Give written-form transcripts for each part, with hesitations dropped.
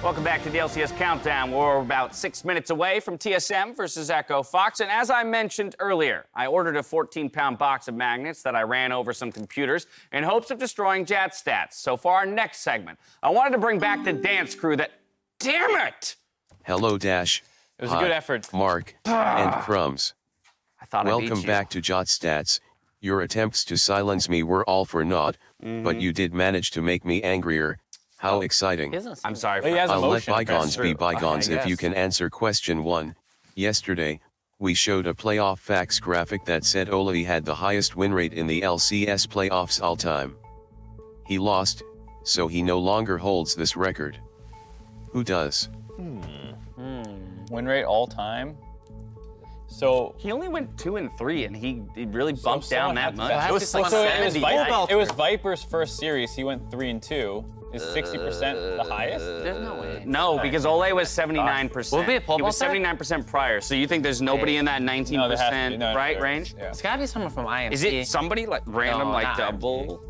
Welcome back to the LCS Countdown. We're about 6 minutes away from TSM versus Echo Fox. And as I mentioned earlier, I ordered a 14-pound box of magnets that I ran over some computers in hopes of destroying Jat stats. So for our next segment, I wanted to bring back the dance crew that... Damn it! Hello, Dash. It was a good effort. Mark and Crumbs. I thought Welcome back to Jot Stats. Your attempts to silence me were all for naught, but you did manage to make me angrier. How exciting. I'm sorry. I'll let bygones be bygones if you can answer question 1. Yesterday, we showed a playoff facts graphic that said Oli had the highest win rate in the LCS playoffs all time. He lost, so he no longer holds this record. Who does? Win rate all time? So He only went 2 and 3, and he really bumped down that much. It was Viper's first series. He went 3 and 2. Is 60% the highest? There's no way. No, because Ole was 79%. Will it be a pole He was vaulter? 79% prior, so you think there's nobody in that 19% right range? Yeah. It's gotta be someone from IMC. Is it somebody like random, No, like not Double?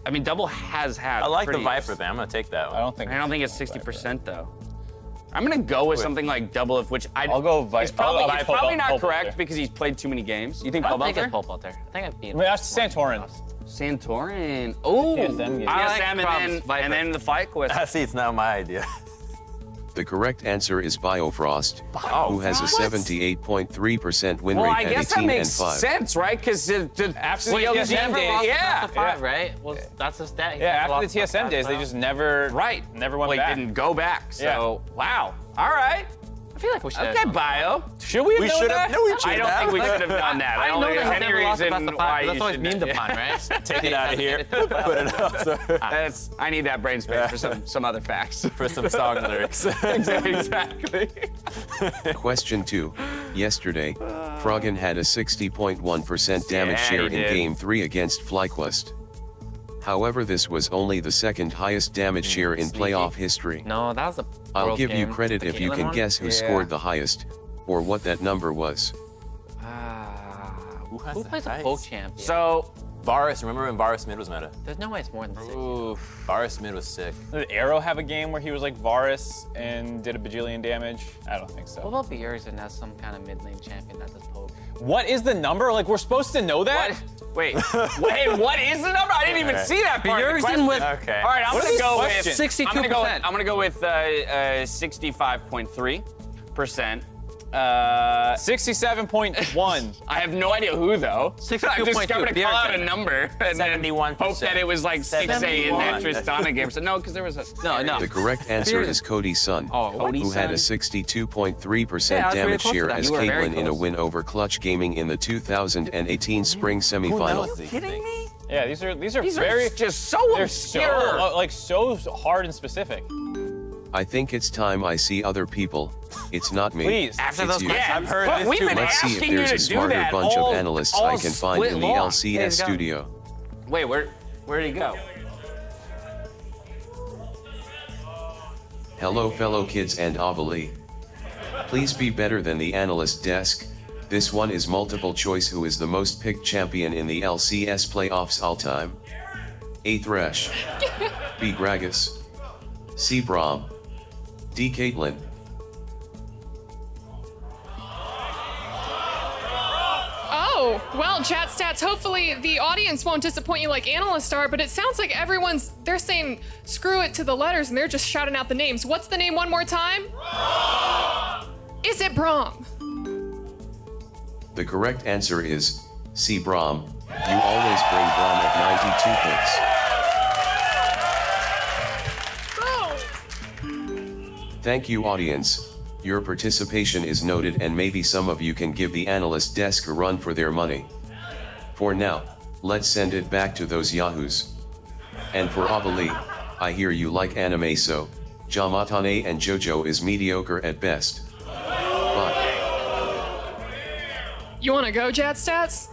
I mean, Double has had. I like the pretty- Viper thing. I'm gonna take that one. I don't think it's 60% though. I'm gonna go with something like Double, of which I'll go Viper. It's probably, I'll go not Pole correct vaulter. because he's played too many games. You think I Pole don't think it's Vaulter? pole vaulter. I think I'd be. I mean, that's Santorin. Santorin. Oh, TSM game. I like TSM Crumbs, Viper. and then the FLICKR. See, it's not my idea. The correct answer is Biofrost, who has a 78.3% win Well, rate I at guess that 18 makes and 5. sense, right? Because After the CLG TSM days, yeah. The 5, right? Well, that's a stat. Yeah, after the TSM days, they just never never went back. Didn't go back. So wow. All right. I feel like we should. Okay, Bio. Should we have known should that? have. No, we should I don't think we should have done that. I don't know think that there's he's any never lost the best reason of why 5. you That's always should. memed upon, right? Take it out of here. Put it up. So, I need that brain space for some other facts. for some song lyrics. Exactly. Question 2. Yesterday, Froggen had a 60.1% damage Yeah, share he in did. Game 3 against FlyQuest. However, this was only the second highest damage share in playoff history. No, that was a. I'll World give you game. credit The if you Caitlyn can one? guess who scored the highest, or what that number was. Who plays a poke champion? So Varus, remember when Varus mid was meta? There's no way it's more than 6. Oof. Varus mid was sick. Did Arrow have a game where he was like Varus and did a bajillion damage? I don't think What so. about Bjergsen as some kind of mid lane champion that does poke? What is the number? Like, we're supposed to know that? wait, what is the number? I didn't even see that part. of the Bjergsen question. with Okay. All right, I'm What gonna is go with this 62%. I'm gonna go with 65.3%. 67.1. I have no idea who though. 62.2, I'm just gonna call out a Bjergsen. number and then 71%. hope that it was like 6A in that 71. Tristana game. So no, because there was a No. The correct answer is Cody's son, who had a 62.3% damage share as You were very Caitlyn in a close. win over Clutch Gaming in the 2018 spring semifinal. kidding me? Yeah, these are These very are just so they're obscure. so hard and specific. I think it's time I see other people. It's not me. Please. After it's those you. questions. I've heard But this we've too been much. Let's see if asking you there's to a do smarter that bunch all- of analysts all I can find split in the long. LCS studio. Wait, where did he go? Hello fellow kids and Avali. Please be better than the analyst desk. This one is multiple choice. Who is the most picked champion in the LCS playoffs all time? A. Thresh, B. Gragas, C. Braum, D. Caitlyn. Oh, well, chat stats, hopefully the audience won't disappoint you like analysts are, but it sounds like they're saying screw it to the letters and they're just shouting out the names. What's the name one more time? Braum! Is it Braum? The correct answer is C. Braum. You always bring Braum at 92 picks. Thank you, audience. Your participation is noted, and maybe some of you can give the analyst desk a run for their money. For now, let's send it back to those yahoos. And for Avali, I hear you like anime, so Jamatane and JoJo is mediocre at best. But You want to go, chat stats?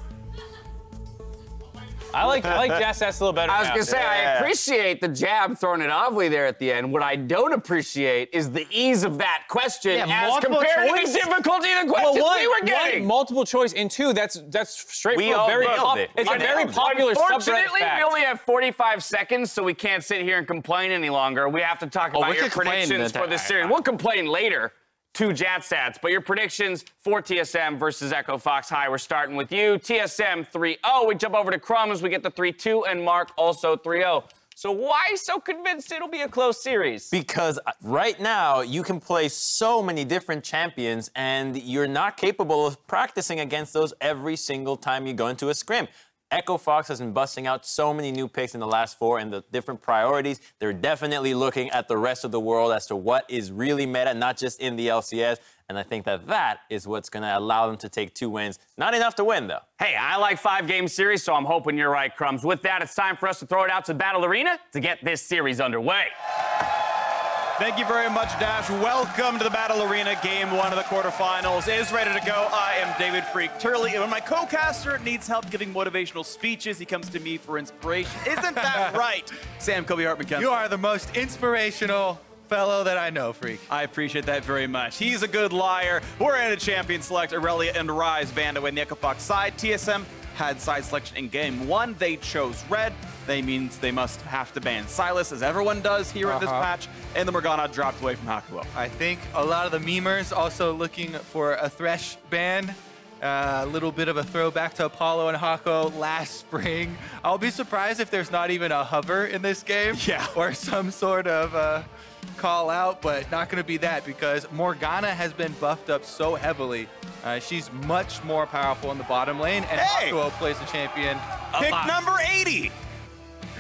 I like Jazz Stats a little better. I was now. gonna say, I appreciate the jab throwing it awfully there at the end. What I don't appreciate is the ease of that question as multiple compared to choice? the difficulty of the questions we were getting. One, multiple choice, and two, that's straightforward. all Very nailed it. it's a We very nailed it. popular subreddit Unfortunately, fact. we only have 45 seconds, so we can't sit here and complain any longer. We have to talk about we your could complain predictions the for this entire series. We'll complain later to Jat Stats, but your predictions for TSM versus Echo Fox High. We're starting with you. TSM 3-0. We jump over to Crumbs. We get the 3-2, and Mark also 3-0. So why so convinced it'll be a close series? Because right now, you can play so many different champions, and you're not capable of practicing against those every single time you go into a scrim. Echo Fox has been busting out so many new picks in the last 4 and the different priorities. They're definitely looking at the rest of the world as to what is really meta, not just in the LCS. And I think that is what's going to allow them to take 2 wins. Not enough to win, though. Hey, I like 5-game series, so I'm hoping you're right, Crumbs. With that, it's time for us to throw it out to the Battle Arena to get this series underway. Thank you very much, Dash. Welcome to the Battle Arena. Game 1 of the quarterfinals is ready to go. I am David Freak Turley, and when my co-caster needs help giving motivational speeches, he comes to me for inspiration. Isn't that right, Sam Kobe Hartman? You are the most inspirational fellow that I know, Freak. I appreciate that very much. He's a good liar. We're in a champion select, Aurelia and Rise band to win the Echo Fox side. TSM had side selection in game 1. They chose red. That means they must have to ban Silas, as everyone does here in this patch. And the Morgana dropped away from Hakuho. I think a lot of the memers also looking for a Thresh ban. A little bit of a throwback to Apollo and Hako last spring. I'll be surprised if there's not even a hover in this game. Yeah. Or some sort of call out, but not going to be that because Morgana has been buffed up so heavily. She's much more powerful in the bottom lane, and Hakuho plays the champion Pick number 80.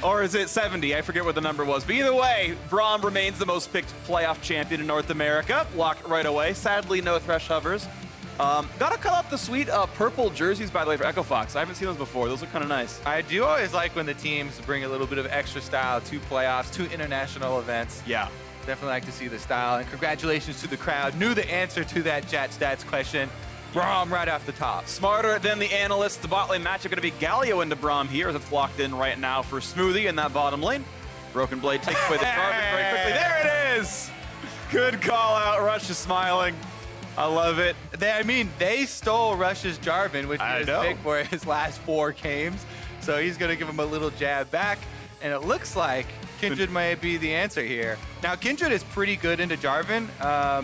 Or is it 70? I forget what the number was. But either way, Braum remains the most picked playoff champion in North America. Locked right away. Sadly, no Thresh hovers. Gotta call out the sweet purple jerseys, by the way, for Echo Fox. I haven't seen those before. Those look kind of nice. I do always like when the teams bring a little bit of extra style to playoffs, to international events. Yeah. Definitely like to see the style. And congratulations to the crowd. Knew the answer to that Jat Stats question. Braum right off the top. Smarter than the analysts. The bot lane matchup going to be Galio into Braum here, as it's locked in right now for Smoothie in that bottom lane. Broken Blade takes away the Jarvan very quickly. There it is! Good call out. Rush is smiling. I love it. They stole Rush's Jarvan, which he was big for his last 4 games. So he's going to give him a little jab back. And it looks like Kindred might be the answer here. Now, Kindred is pretty good into Jarvan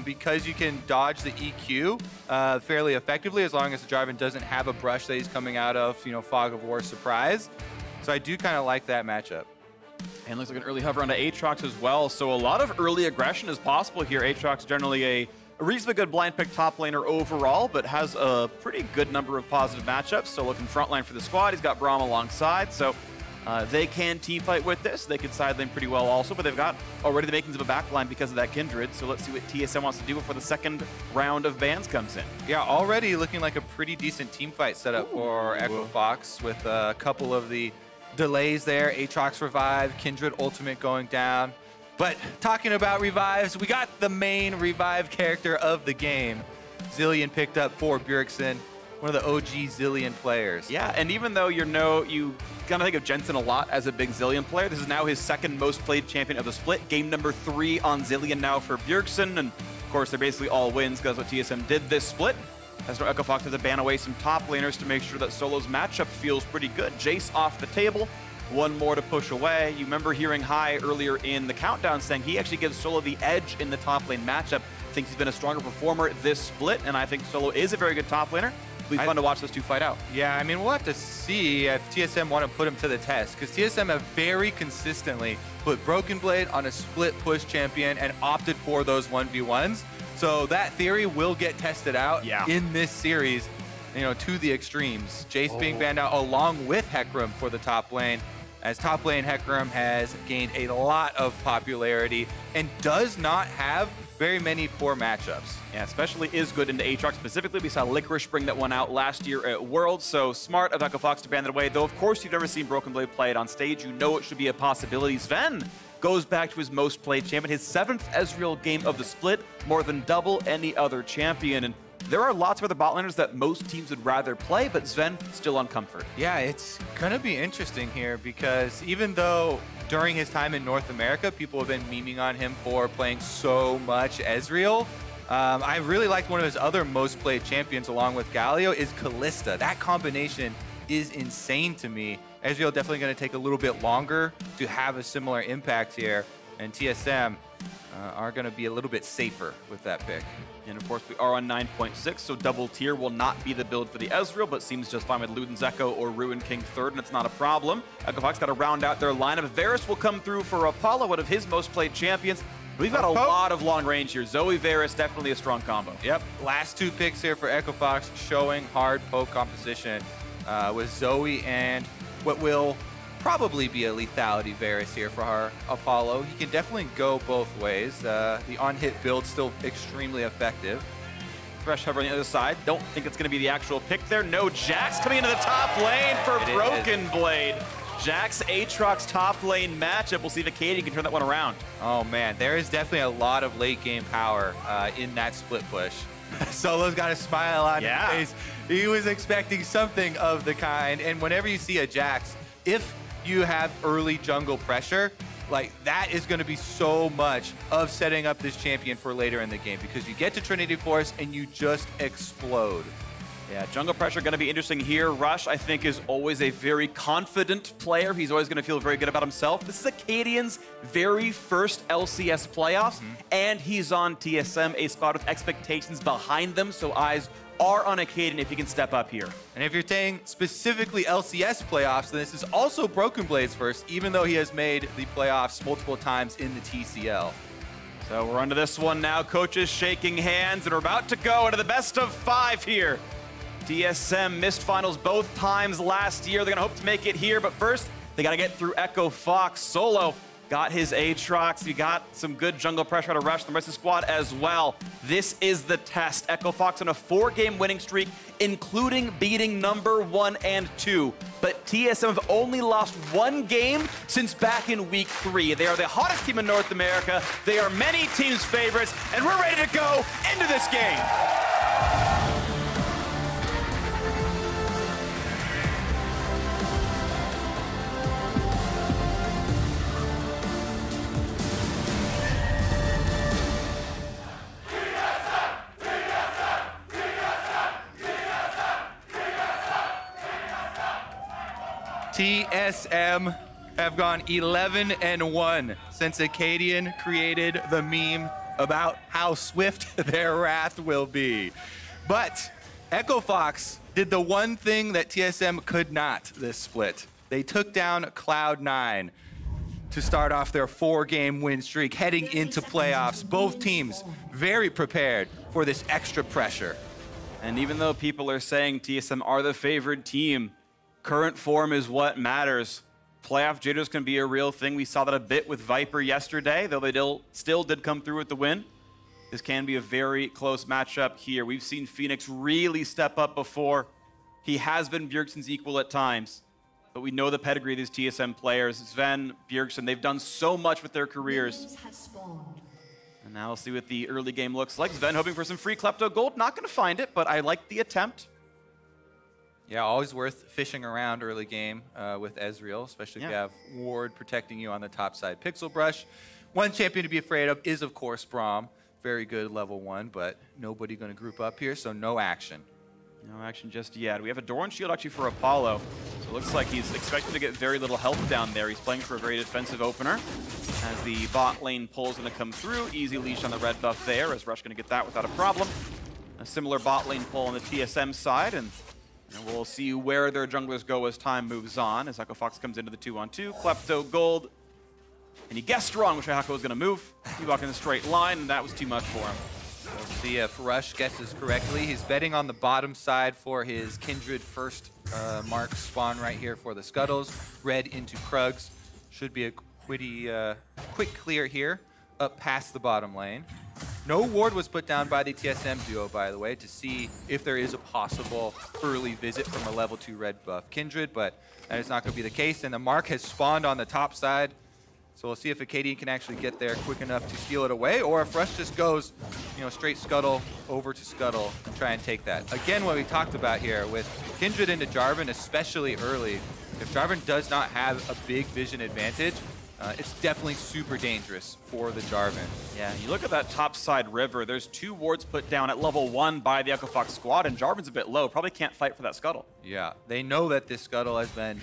because you can dodge the EQ fairly effectively as long as the Jarvan doesn't have a brush that he's coming out of, Fog of War surprise. So I do kind of like that matchup. And looks like an early hover onto Aatrox as well. So a lot of early aggression is possible here. Aatrox generally a reasonably good blind pick top laner overall, but has a pretty good number of positive matchups. So looking frontline for the squad, he's got Braum alongside. So they can team fight with this. They can side lane pretty well also, but they've got already the makings of a backline because of that Kindred. So let's see what TSM wants to do before the second round of bans comes in. Yeah, already looking like a pretty decent team fight setup for Echo Fox with a couple of the delays there. Aatrox revive, Kindred ultimate going down. But talking about revives, we got the main revive character of the game. Zilean picked up for Bjergsen, one of the OG Zilean players. Yeah, and even though you gotta think of Jensen a lot as a big Zilean player, this is now his second most played champion of the split. Game number 3 on Zilean now for Bjergsen, and of course they're basically all wins because that's what TSM did this split. As Echo Fox has to ban away some top laners to make sure that Solo's matchup feels pretty good. Jace off the table. One more to push away. You remember hearing High earlier in the countdown saying he actually gives Solo the edge in the top lane matchup. Thinks he's been a stronger performer this split, and I think Solo is a very good top laner. It'll be fun to watch those two fight out. Yeah, we'll have to see if TSM want to put him to the test, because TSM have very consistently put Broken Blade on a split push champion and opted for those 1v1s. So that theory will get tested out in this series, to the extremes. Jace being banned out along with Hecarim for the top lane, as top lane Hecarim has gained a lot of popularity and does not have very many poor matchups. Yeah, especially is good into Aatrox specifically. We saw FLICKR bring that one out last year at Worlds, so smart of Echo Fox to ban that away. Though, of course, you've never seen Broken Blade play it on stage. You know it should be a possibility. Zven goes back to his most played champion, his 7th Ezreal game of the split, more than double any other champion. And there are lots of other bot laners that most teams would rather play, but Zven still on comfort. Yeah, it's going to be interesting here because even though during his time in North America, people have been memeing on him for playing so much Ezreal, I really liked one of his other most played champions along with Galio is Kalista. That combination is insane to me. Ezreal definitely going to take a little bit longer to have a similar impact here, and TSM are going to be a little bit safer with that pick. And of course, we are on 9.6, so double tier will not be the build for the Ezreal, but seems just fine with Luden's Echo or Ruin King third, and it's not a problem. Echo Fox got to round out their lineup. Varus will come through for Apollo, one of his most played champions. We've got a lot of long range here. Zoe Varus, definitely a strong combo. Yep, last 2 picks here for Echo Fox showing hard poke composition with Zoe and what will probably be a lethality Varus here for our Apollo. He can definitely go both ways. The on-hit build still extremely effective. Thresh hover on the other side. Don't think it's going to be the actual pick there. No, Jax coming into the top lane for Broken Blade. Jax Aatrox top lane matchup. We'll see if Akaadian can turn that one around. Oh man, there is definitely a lot of late game power in that split push. Solo's got a smile on his face. He was expecting something of the kind. And whenever you see a Jax, if you have early jungle pressure, like that is going to be so much of setting up this champion for later in the game because you get to Trinity Force and you just explode. Yeah, jungle pressure going to be interesting here. Rush, I think, is always a very confident player. He's always going to feel very good about himself. This is Akaadian's very first LCS playoffs, and he's on TSM, a squad with expectations behind them, so eyes are on Akaadian if he can step up here. And if you're saying specifically LCS playoffs, then this is also Broken Blade's first, even though he has made the playoffs multiple times in the TCL. So we're onto this one now. Coaches shaking hands, and we're about to go into the best of 5 here. TSM missed finals both times last year. They're going to hope to make it here, but first, they got to get through Echo Fox. Solo got his Aatrox. He got some good jungle pressure out of Rush, the rest of the squad as well. This is the test. Echo Fox on a 4-game winning streak, including beating number 1 and 2. But TSM have only lost 1 game since back in week 3. They are the hottest team in North America. They are many teams' favorites, and we're ready to go into this game. TSM have gone 11-1 since Akaadian created the meme about how swift their wrath will be. But Echo Fox did the one thing that TSM could not this split. They took down Cloud9 to start off their 4-game win streak heading into playoffs. Both teams very prepared for this extra pressure. And even though people are saying TSM are the favored team, current form is what matters. Playoff jitters can be a real thing. We saw that a bit with Viper yesterday, though they still did come through with the win. This can be a very close matchup here. We've seen Fenix really step up before. He has been Bjergsen's equal at times, but we know the pedigree of these TSM players. Zven, Bjergsen, they've done so much with their careers. And now we'll see what the early game looks like. Zven hoping for some free Klepto Gold. Not going to find it, but I like the attempt. Yeah, always worth fishing around early game with Ezreal, especially if you have Ward protecting you on the top side. Pixel Brush, one champion to be afraid of is, of course, Braum. Very good level 1, but nobody going to group up here, so no action. No action just yet. We have a Doran Shield actually for Apollo. So it looks like he's expecting to get very little health down there. He's playing for a very defensive opener. As the bot lane pull is going to come through. Easy leash on the red buff there, as Rush going to get that without a problem. A similar bot lane pull on the TSM side, and we'll see where their junglers go as time moves on. As Echo Fox comes into the 2-on-2. Klepto Gold. And he guessed wrong, which Hakuho was going to move. He walked in a straight line, and that was too much for him. We'll see if Rush guesses correctly. He's betting on the bottom side for his Kindred first mark spawn right here for the Scuttles. Red into Krugs. Should be a quick clear here up past the bottom lane. No ward was put down by the TSM duo, by the way, to see if there is a possible early visit from a level 2 red buff Kindred, but that is not going to be the case. And the mark has spawned on the top side. So we'll see if Akaadian can actually get there quick enough to steal it away, or if Rush just goes, straight Scuttle over to Scuttle and try and take that. Again, what we talked about here with Kindred into Jarvan, especially early, if Jarvan does not have a big vision advantage, it's definitely super dangerous for the Jarvan. Yeah, you look at that top side river, there's 2 wards put down at level 1 by the Echo Fox squad, and Jarvan's a bit low, probably can't fight for that Scuttle. Yeah, they know that this Scuttle has been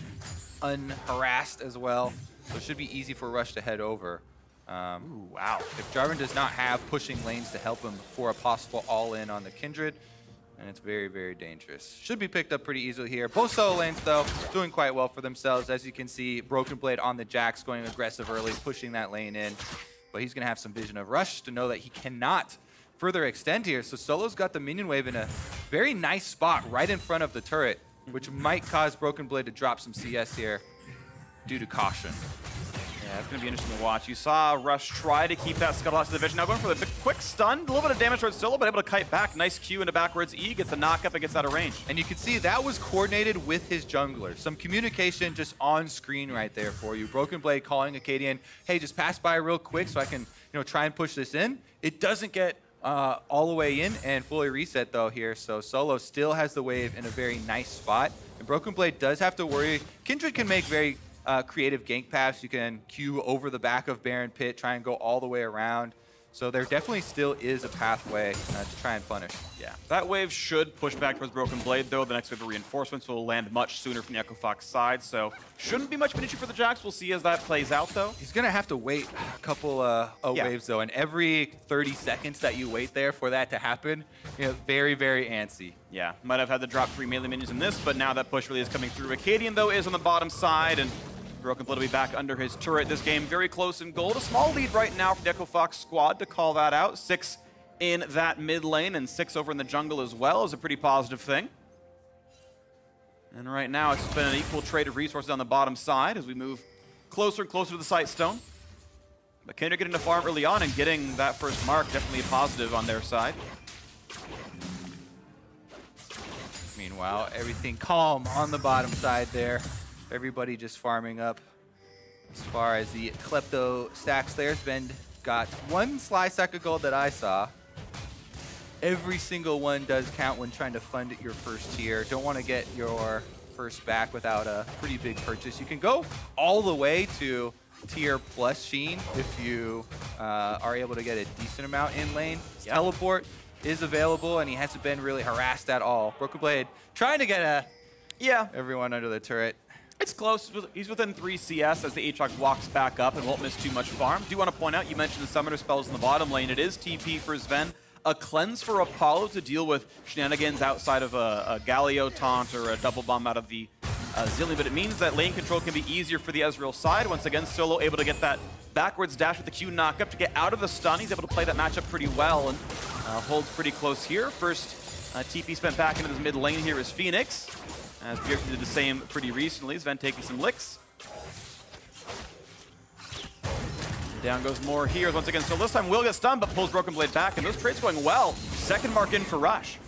unharassed as well, so it should be easy for Rush to head over. Ooh, wow. If Jarvan does not have pushing lanes to help him for a possible all-in on the Kindred, and it's very, very dangerous. Should be picked up pretty easily here. Both solo lanes, though, doing quite well for themselves. As you can see, Broken Blade on the Jax going aggressive early, pushing that lane in. But he's going to have some vision of Rush to know that he cannot further extend here. So Solo's got the minion wave in a very nice spot right in front of the turret, which might cause Broken Blade to drop some CS here due to caution. Yeah, it's going to be interesting to watch. You saw Rush try to keep that Scuttle out to the vision. Now going for the quick stun, a little bit of damage towards Solo, but able to kite back. Nice Q into backwards E, gets a knock up and gets out of range. And you can see that was coordinated with his jungler. Some communication just on screen right there for you. Broken Blade calling Akaadian, hey, just pass by real quick so I can try and push this in. It doesn't get all the way in and fully reset though here. So Solo still has the wave in a very nice spot. And Broken Blade does have to worry. Kindred can make very creative gank paths. You can Q over the back of Baron Pit, try and go all the way around. So there definitely still is a pathway to try and punish. Yeah, that wave should push back towards Broken Blade, though. The next wave of reinforcements will land much sooner from the Echo Fox side, so shouldn't be much of an issue for the Jax. We'll see as that plays out, though. He's going to have to wait a couple waves, though, and every 30 seconds that you wait there for that to happen, very, very antsy. Yeah, might have had to drop 3 melee minions in this, but now that push really is coming through. Akaadian, though, is on the bottom side, and Broken Blade will be back under his turret. This game very close in gold. A small lead right now for the Echo Fox squad to call that out. 6 in that mid lane and 6 over in the jungle as well is a pretty positive thing. And right now it's been an equal trade of resources on the bottom side as we move closer and closer to the Sight Stone. But Kindred getting to farm early on and getting that first mark, definitely a positive on their side. Meanwhile, everything calm on the bottom side there. Everybody just farming up. As far as the Klepto stacks there, Zven got 1 sly sack of gold that I saw. Every single one does count when trying to fund your first tier. Don't want to get your first back without a pretty big purchase. You can go all the way to tier plus Sheen if you are able to get a decent amount in lane. Yep. Teleport is available, and he hasn't been really harassed at all. Broken Blade trying to get everyone under the turret. It's close. He's within 3 CS as the Aatrox walks back up and won't miss too much farm. Do want to point out, you mentioned the summoner spells in the bottom lane. It is TP for Zven. A cleanse for Apollo to deal with shenanigans outside of a Galio taunt or a double bomb out of the Zilean, but it means that lane control can be easier for the Ezreal side. Once again, Solo able to get that backwards dash with the Q knock-up to get out of the stun. He's able to play that matchup pretty well and holds pretty close here. First TP spent back into this mid lane here is Fenix, as Bjergsen did the same pretty recently. Zven taking some licks. Down goes more here once again. So this time will get stunned, but pulls Broken Blade back, and those trades going well. Second mark in for Rush.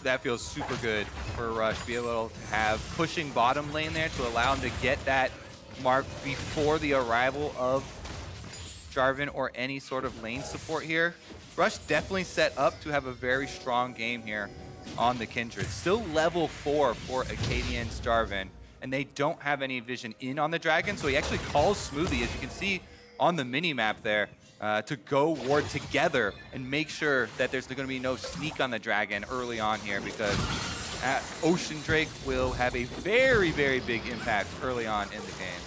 That feels super good for Rush. Be able to have pushing bottom lane there to allow him to get that mark before the arrival of Jarvan or any sort of lane support here. Rush definitely set up to have a very strong game here on the Kindred. Still level 4 for Akaadian's Jarvan, and they don't have any vision in on the dragon, so he actually calls Smoothie, as you can see on the mini-map there, to go ward together and make sure that there's going to be no sneak on the dragon early on here, because Ocean Drake will have a very, very big impact early on in the game.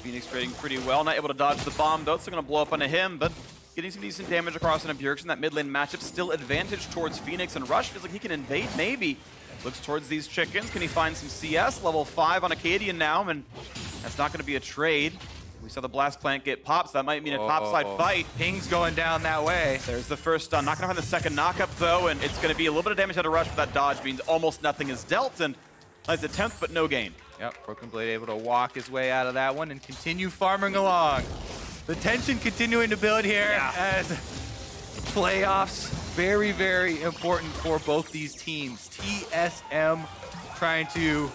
Fenix trading pretty well, not able to dodge the bomb though. It's going to blow up onto him, but getting some decent damage across into Bjergsen. That mid lane matchup still advantage towards Fenix, and Rush feels like he can invade maybe. Looks towards these chickens. Can he find some CS? Level 5 on Akaadian now, and that's not going to be a trade. We saw the blast plant get popped, so that might mean a topside fight. Ping's going down that way. There's the first stun. Not going to find the second knockup, though, and it's going to be a little bit of damage out of Rush, but that dodge means almost nothing is dealt, and nice attempt, but no gain. Yep, Broken Blade able to walk his way out of that one and continue farming along. The tension continuing to build here as playoffs. Very, very important for both these teams. TSM trying to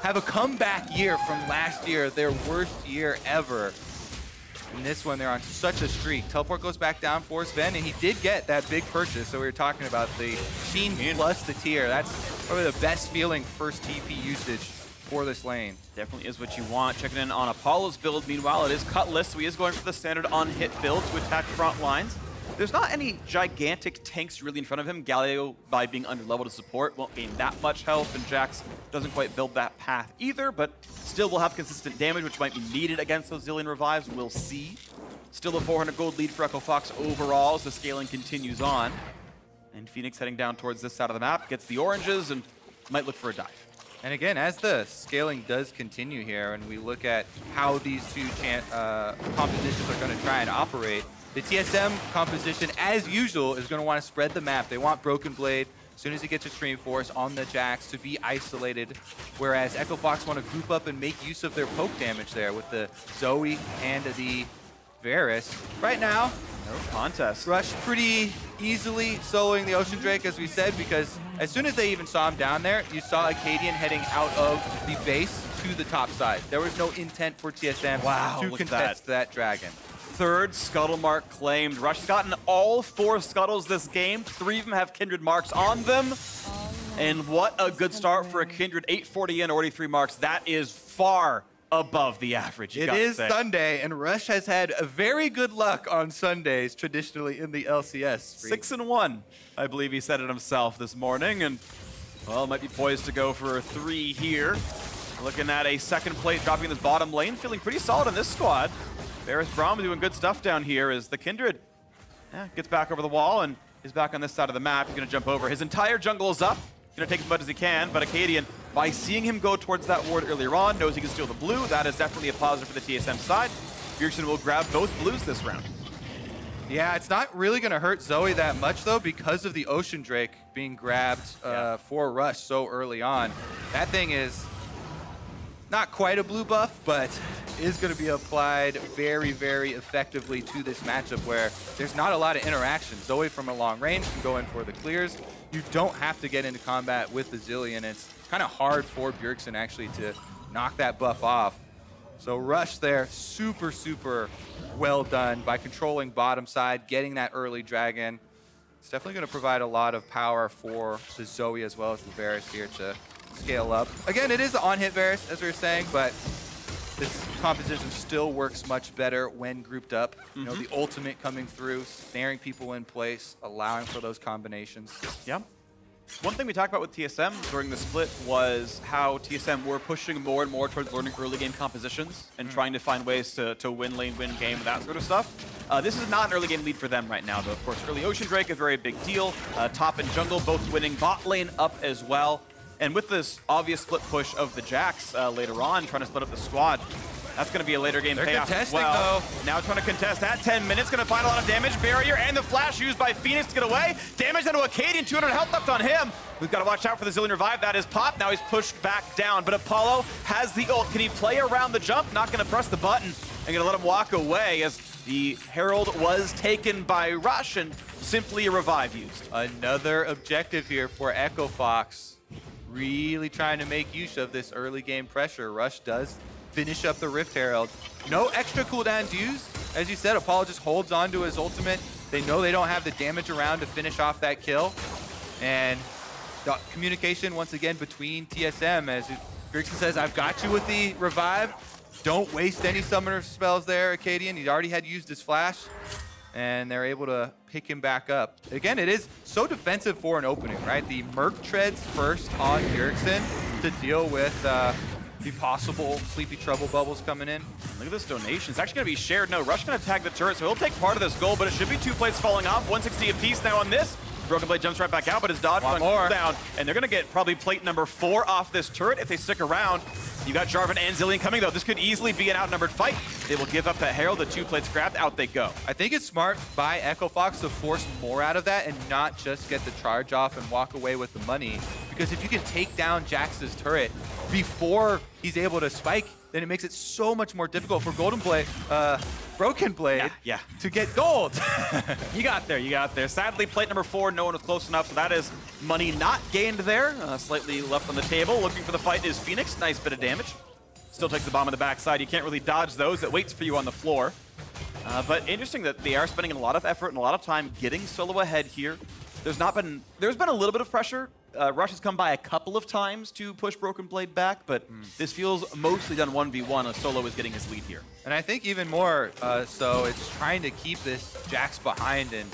have a comeback year from last year, their worst year ever. In this one, they're on such a streak. Teleport goes back down for Zven, and he did get that big purchase. So we were talking about the Sheen plus the tier. That's probably the best feeling first TP usage for this lane. Definitely is what you want. Checking in on Apollo's build. Meanwhile, it is Cutlass, so he is going for the standard on-hit build to attack front lines. There's not any gigantic tanks really in front of him. Galio, by being under level to support, won't gain that much health, and Jax doesn't quite build that path either, but still will have consistent damage, which might be needed against those Zilean revives. We'll see. Still a 400 gold lead for Echo Fox overall as the scaling continues on. And Fenix heading down towards this side of the map, gets the oranges, and might look for a dive. And again, as the scaling does continue here, and we look at how these two compositions are going to try and operate, the TSM composition, as usual, is going to want to spread the map. They want Broken Blade, as soon as he gets a Stream Force on the Jax, to be isolated, whereas Echo Fox want to group up and make use of their poke damage there with the Zoe and the Varus. Right now, no contest. Rush pretty easily soloing the Ocean Drake, as we said, because as soon as they even saw him down there, you saw Akaadian heading out of the base to the top side. There was no intent for TSM to contest that dragon. Third scuttle mark claimed. Rush has gotten all 4 scuttles this game. 3 of them have Kindred marks on them. And what a good start for a Kindred. 840 in, already 3 marks. That is far above the average. It is Sunday, and Rush has had a very good luck on Sundays, traditionally in the LCS. 6-1, I believe he said it himself this morning, and well, might be poised to go for a 3 here. Looking at a second plate dropping in this bottom lane, feeling pretty solid in this squad. Varus Braum doing good stuff down here as the Kindred gets back over the wall and is back on this side of the map. He's going to jump over. His entire jungle is up. Going to take as much as he can, but Akaadian, by seeing him go towards that ward earlier on, knows he can steal the blue. That is definitely a positive for the TSM side. Bjergsen will grab both blues this round. Yeah, it's not really going to hurt Zoe that much, though, because of the Ocean Drake being grabbed for Rush so early on. That thing is not quite a blue buff, but is going to be applied very, very effectively to this matchup where there's not a lot of interaction. Zoe from a long range can go in for the clears. You don't have to get into combat with the Zilean. It's kind of hard for Bjergsen actually to knock that buff off. So Rush there, super, super well done by controlling bottom side, getting that early dragon. It's definitely going to provide a lot of power for the Zoe as well as the Varus here to scale up. Again, it is the on-hit Varus, as we were saying, but this composition still works much better when grouped up. You know, the ultimate coming through, snaring people in place, allowing for those combinations. Yeah. One thing we talked about with TSM during the split was how TSM were pushing more and more towards learning early game compositions and trying to find ways to win lane, win game, and that sort of stuff. This is not an early game lead for them right now, though. Of course, early Ocean Drake is a very big deal. Top and jungle both winning, bot lane up as well. And with this obvious split push of the Jax later on, trying to split up the squad, that's going to be a later game payoff as well. Though. Now trying to contest at 10 minutes, going to find a lot of damage. Barrier and the flash used by Fenix to get away. Damage onto Akaadian, 200 health left on him. We've got to watch out for the Zilean revive. That is popped. Now he's pushed back down, but Apollo has the ult. Can he play around the jump? Not going to press the button and going to let him walk away as the Herald was taken by Rush and simply a revive used. Another objective here for Echo Fox. Really trying to make use of this early game pressure. Rush does finish up the Rift Herald. No extra cooldowns used. As you said, Apollo just holds on to his ultimate. They know they don't have the damage around to finish off that kill. And the communication, once again, between TSM, as Bjergsen says, I've got you with the revive. Don't waste any summoner spells there, Akaadian. He already had used his flash. And they're able to pick him back up. Again, it is so defensive for an opening, right? The Merc treads first on Bjergsen to deal with the possible Sleepy Trouble bubbles coming in. Look at this donation. It's actually going to be shared. No, Rush going to tag the turret, so he'll take part of this goal, but it should be 2 plates falling off. 160 apiece now on this. Broken Blade jumps right back out, but his dodge on cooldown. And they're going to get probably plate number 4 off this turret if they stick around. You got Jarvan and Zilean coming, though. This could easily be an outnumbered fight. They will give up that Herald, the 2 plates grabbed, out they go. I think it's smart by Echo Fox to force more out of that and not just get the charge off and walk away with the money. Because if you can take down Jax's turret before he's able to spike, then it makes it so much more difficult for Broken Blade to get gold. You got there, you got there. Sadly, plate number 4, no one was close enough, so that is money not gained there. Slightly left on the table. Looking for the fight is Fenix. Nice bit of damage. Still takes the bomb on the backside. You can't really dodge those. It waits for you on the floor. But interesting that they are spending a lot of effort and a lot of time getting solo ahead here. There's been a little bit of pressure. Rush has come by a couple of times to push Broken Blade back, but this feels mostly done 1v1 as Solo is getting his lead here. And I think even more so, it's trying to keep this Jax behind and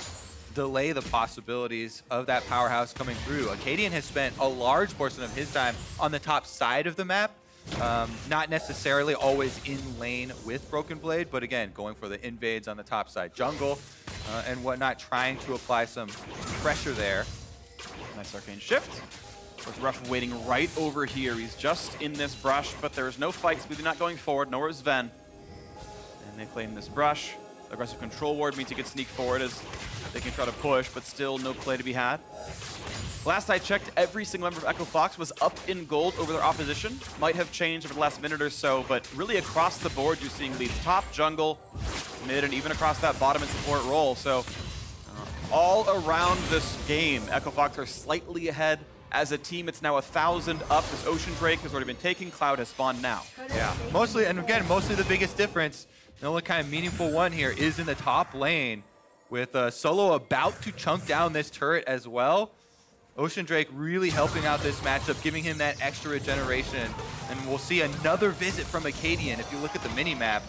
delay the possibilities of that powerhouse coming through. Akaadian has spent a large portion of his time on the top side of the map, not necessarily always in lane with Broken Blade, but again, going for the invades on the top side jungle and whatnot, trying to apply some pressure there. Nice arcane shift. With Rush waiting right over here. He's just in this brush, but there is no fight. Smoothie not going forward, nor is Zven. And they claim this brush. Aggressive control ward means he can sneak forward as they can try to push, but still no play to be had. Last I checked, every single member of Echo Fox was up in gold over their opposition. Might have changed over the last minute or so, but really across the board, you're seeing leads top, jungle, mid, and even across that bottom and support role. So all around this game, Echo Fox are slightly ahead. As a team, it's now 1,000 up. This Ocean Drake has already been taken. Cloud has spawned now. Yeah, mostly, and again, mostly the biggest difference, the only kind of meaningful one here is in the top lane with Solo about to chunk down this turret as well. Ocean Drake really helping out this matchup, giving him that extra regeneration. And we'll see another visit from Akaadian. If you look at the mini-map,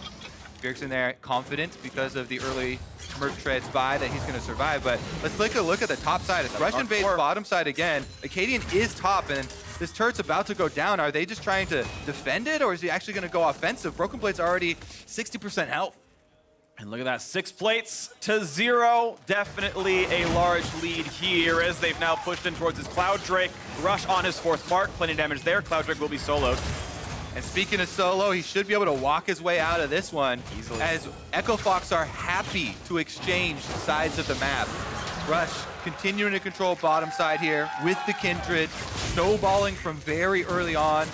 Bjergsen there confident because of the early Merc Treads buy that he's going to survive. But let's take a look at the top side. It's Russian base bottom side again. Akaadian is top, and this turret's about to go down. Are they just trying to defend it, or is he actually going to go offensive? Broken Blade's already 60% health. And look at that, 6 plates to 0. Definitely a large lead here as they've now pushed in towards his Cloud Drake. Rush on his 4th mark, plenty of damage there. Cloud Drake will be soloed. And speaking of Solo, he should be able to walk his way out of this one easily, as Echo Fox are happy to exchange sides of the map. Rush continuing to control bottom side here with the Kindred, snowballing from very early on,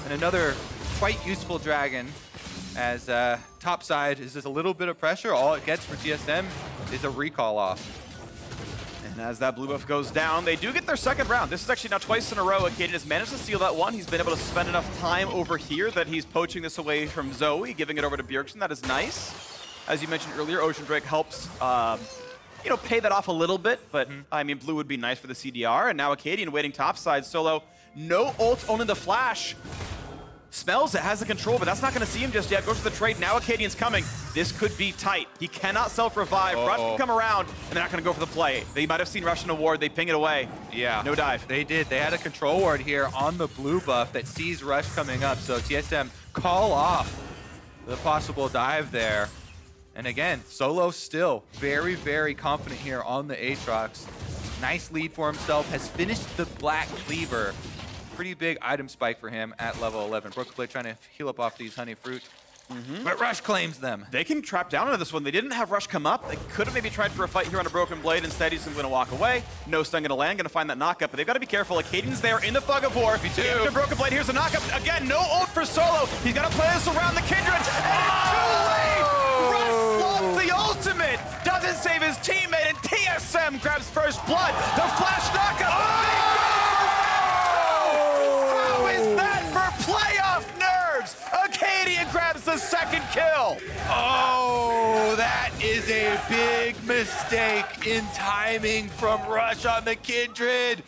and another quite useful dragon as top side is just a little bit of pressure. All it gets for TSM is a recall off. And as that blue buff goes down, they do get their 2nd round. This is actually now twice in a row. Akaadian has managed to steal that one. He's been able to spend enough time over here that he's poaching this away from Zoe, giving it over to Bjergsen. That is nice. As you mentioned earlier, Ocean Drake helps pay that off a little bit, but I mean, blue would be nice for the CDR. And now Akaadian waiting topside. Solo, no ult, only the flash. Smells it, has the control, but that's not going to see him just yet. Goes for the trade. Now Akaadian's coming. This could be tight. He cannot self-revive. Rush can come around, and they're not going to go for the play. They might have seen Rush in a ward. They ping it away. Yeah. No dive. They did. They had a control ward here on the blue buff that sees Rush coming up. So TSM call off the possible dive there. And again, Solo still very, very confident here on the Aatrox. Nice lead for himself. Has finished the Black Cleaver. Pretty big item spike for him at level 11. Broken Blade trying to heal up off these honey fruit. But Rush claims them. They can trap down into this one. They didn't have Rush come up. They could have maybe tried for a fight here on a Broken Blade. Instead, he's going to walk away. No stun going to land. Going to find that knockup. But they've got to be careful. Akaadian's there in the fog of war. The Broken Blade. Here's a knockup. Again, no ult for Solo. He's got to play this around the Kindred. And it's too late. Rush lost the ultimate. Doesn't save his teammate. And TSM grabs first blood. The flash knockup. Playoff nerves! Akaadian grabs the 2nd kill! Oh, that is a big mistake in timing from Rush on the Kindred.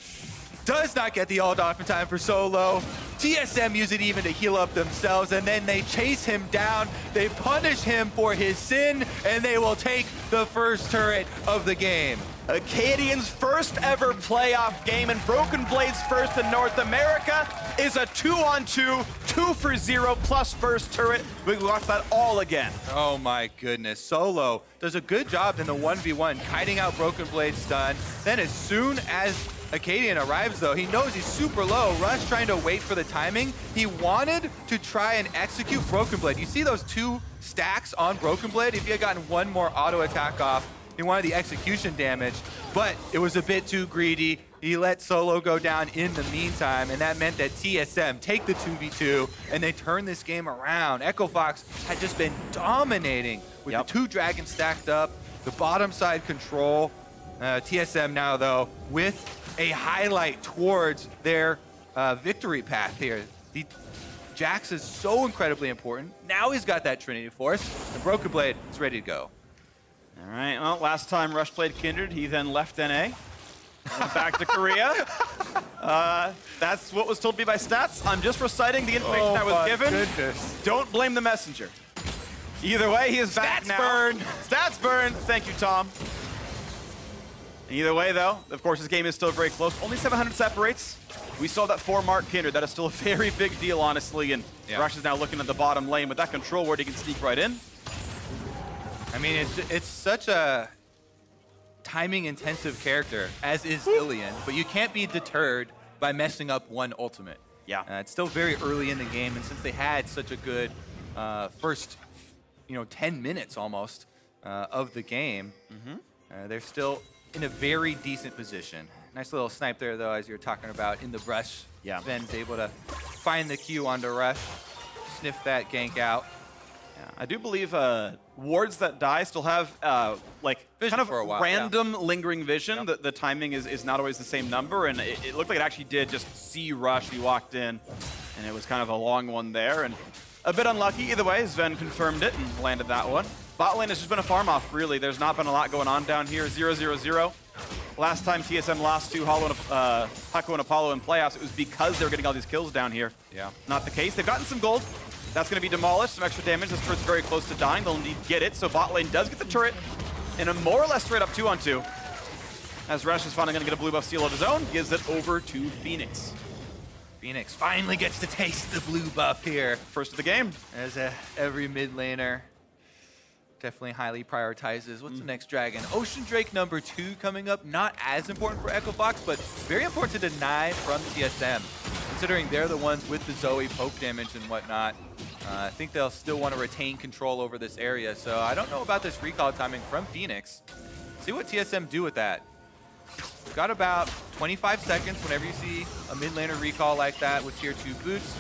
Does not get the ult off in time for Solo. TSM use it even to heal up themselves, and then they chase him down. They punish him for his sin, and they will take the first turret of the game. Akaadian's first ever playoff game and Broken Blade's first in North America is a 2-on-2, 2-for-0 plus first turret. We watch that all again. Oh my goodness. Solo does a good job in the 1v1, kiting out Broken Blade's stun. Then as soon as Akaadian arrives though, he knows he's super low. Rush trying to wait for the timing. He wanted to try and execute Broken Blade. You see those 2 stacks on Broken Blade? If he had gotten 1 more auto attack off, he wanted the execution damage, but it was a bit too greedy. He let Solo go down in the meantime, and that meant that TSM take the 2v2, and they turn this game around. Echo Fox had just been dominating with the 2 dragons stacked up, the bottom side control. TSM now, though, with a highlight towards their victory path here. The Jax is so incredibly important. Now he's got that Trinity Force, and Broken Blade is ready to go. Well, last time Rush played Kindred, he then left NA. Went back to Korea. That's what was told to me by Stats. I'm just reciting the information that was given. Goodness. Don't blame the messenger. Either way, he is back now. Burn. Stats burn. Thank you, Tom. Either way, though, of course, this game is still very close. Only 700 separates. We saw that 4-mark Kindred. That is still a very big deal, honestly. And Rush is now looking at the bottom lane with that control ward. He can sneak right in. I mean, it's such a timing-intensive character, as is Zilean, but you can't be deterred by messing up one ultimate. Yeah. It's still very early in the game, and since they had such a good first, 10 minutes almost of the game, they're still in a very decent position. Nice little snipe there, though, as you're talking about in the brush. Yeah. Zven's able to find the Q onto Rush, sniff that gank out. Yeah, I do believe wards that die still have Vision kind of for a while, random lingering vision. The timing is not always the same number, and it looked like it actually did just see Rush. He walked in, and it was kind of a long one there, and a bit unlucky. Either way, Zven confirmed it and landed that one. Bot lane has just been a farm off, really. There's not been a lot going on down here. 0-0-0. Last time TSM lost to Hakuho and Apollo in playoffs, it was because they were getting all these kills down here. Yeah. Not the case. They've gotten some gold. That's going to be demolished. Some extra damage. This turret's very close to dying. They'll indeed get it. So bot lane does get the turret in a more or less straight up 2-on-2. As Rush is finally going to get a blue buff steal of his own, gives it over to Fenix. Fenix finally gets to taste the blue buff here. First of the game. As every mid laner definitely highly prioritizes. What's the next dragon? Ocean Drake number 2 coming up. Not as important for Echo Fox, but very important to deny from TSM, considering they're the ones with the Zoe poke damage and whatnot. I think they'll still want to retain control over this area, so I don't know about this recall timing from Fenix. See what TSM do with that. Got about 25 seconds whenever you see a mid laner recall like that with tier 2 boots.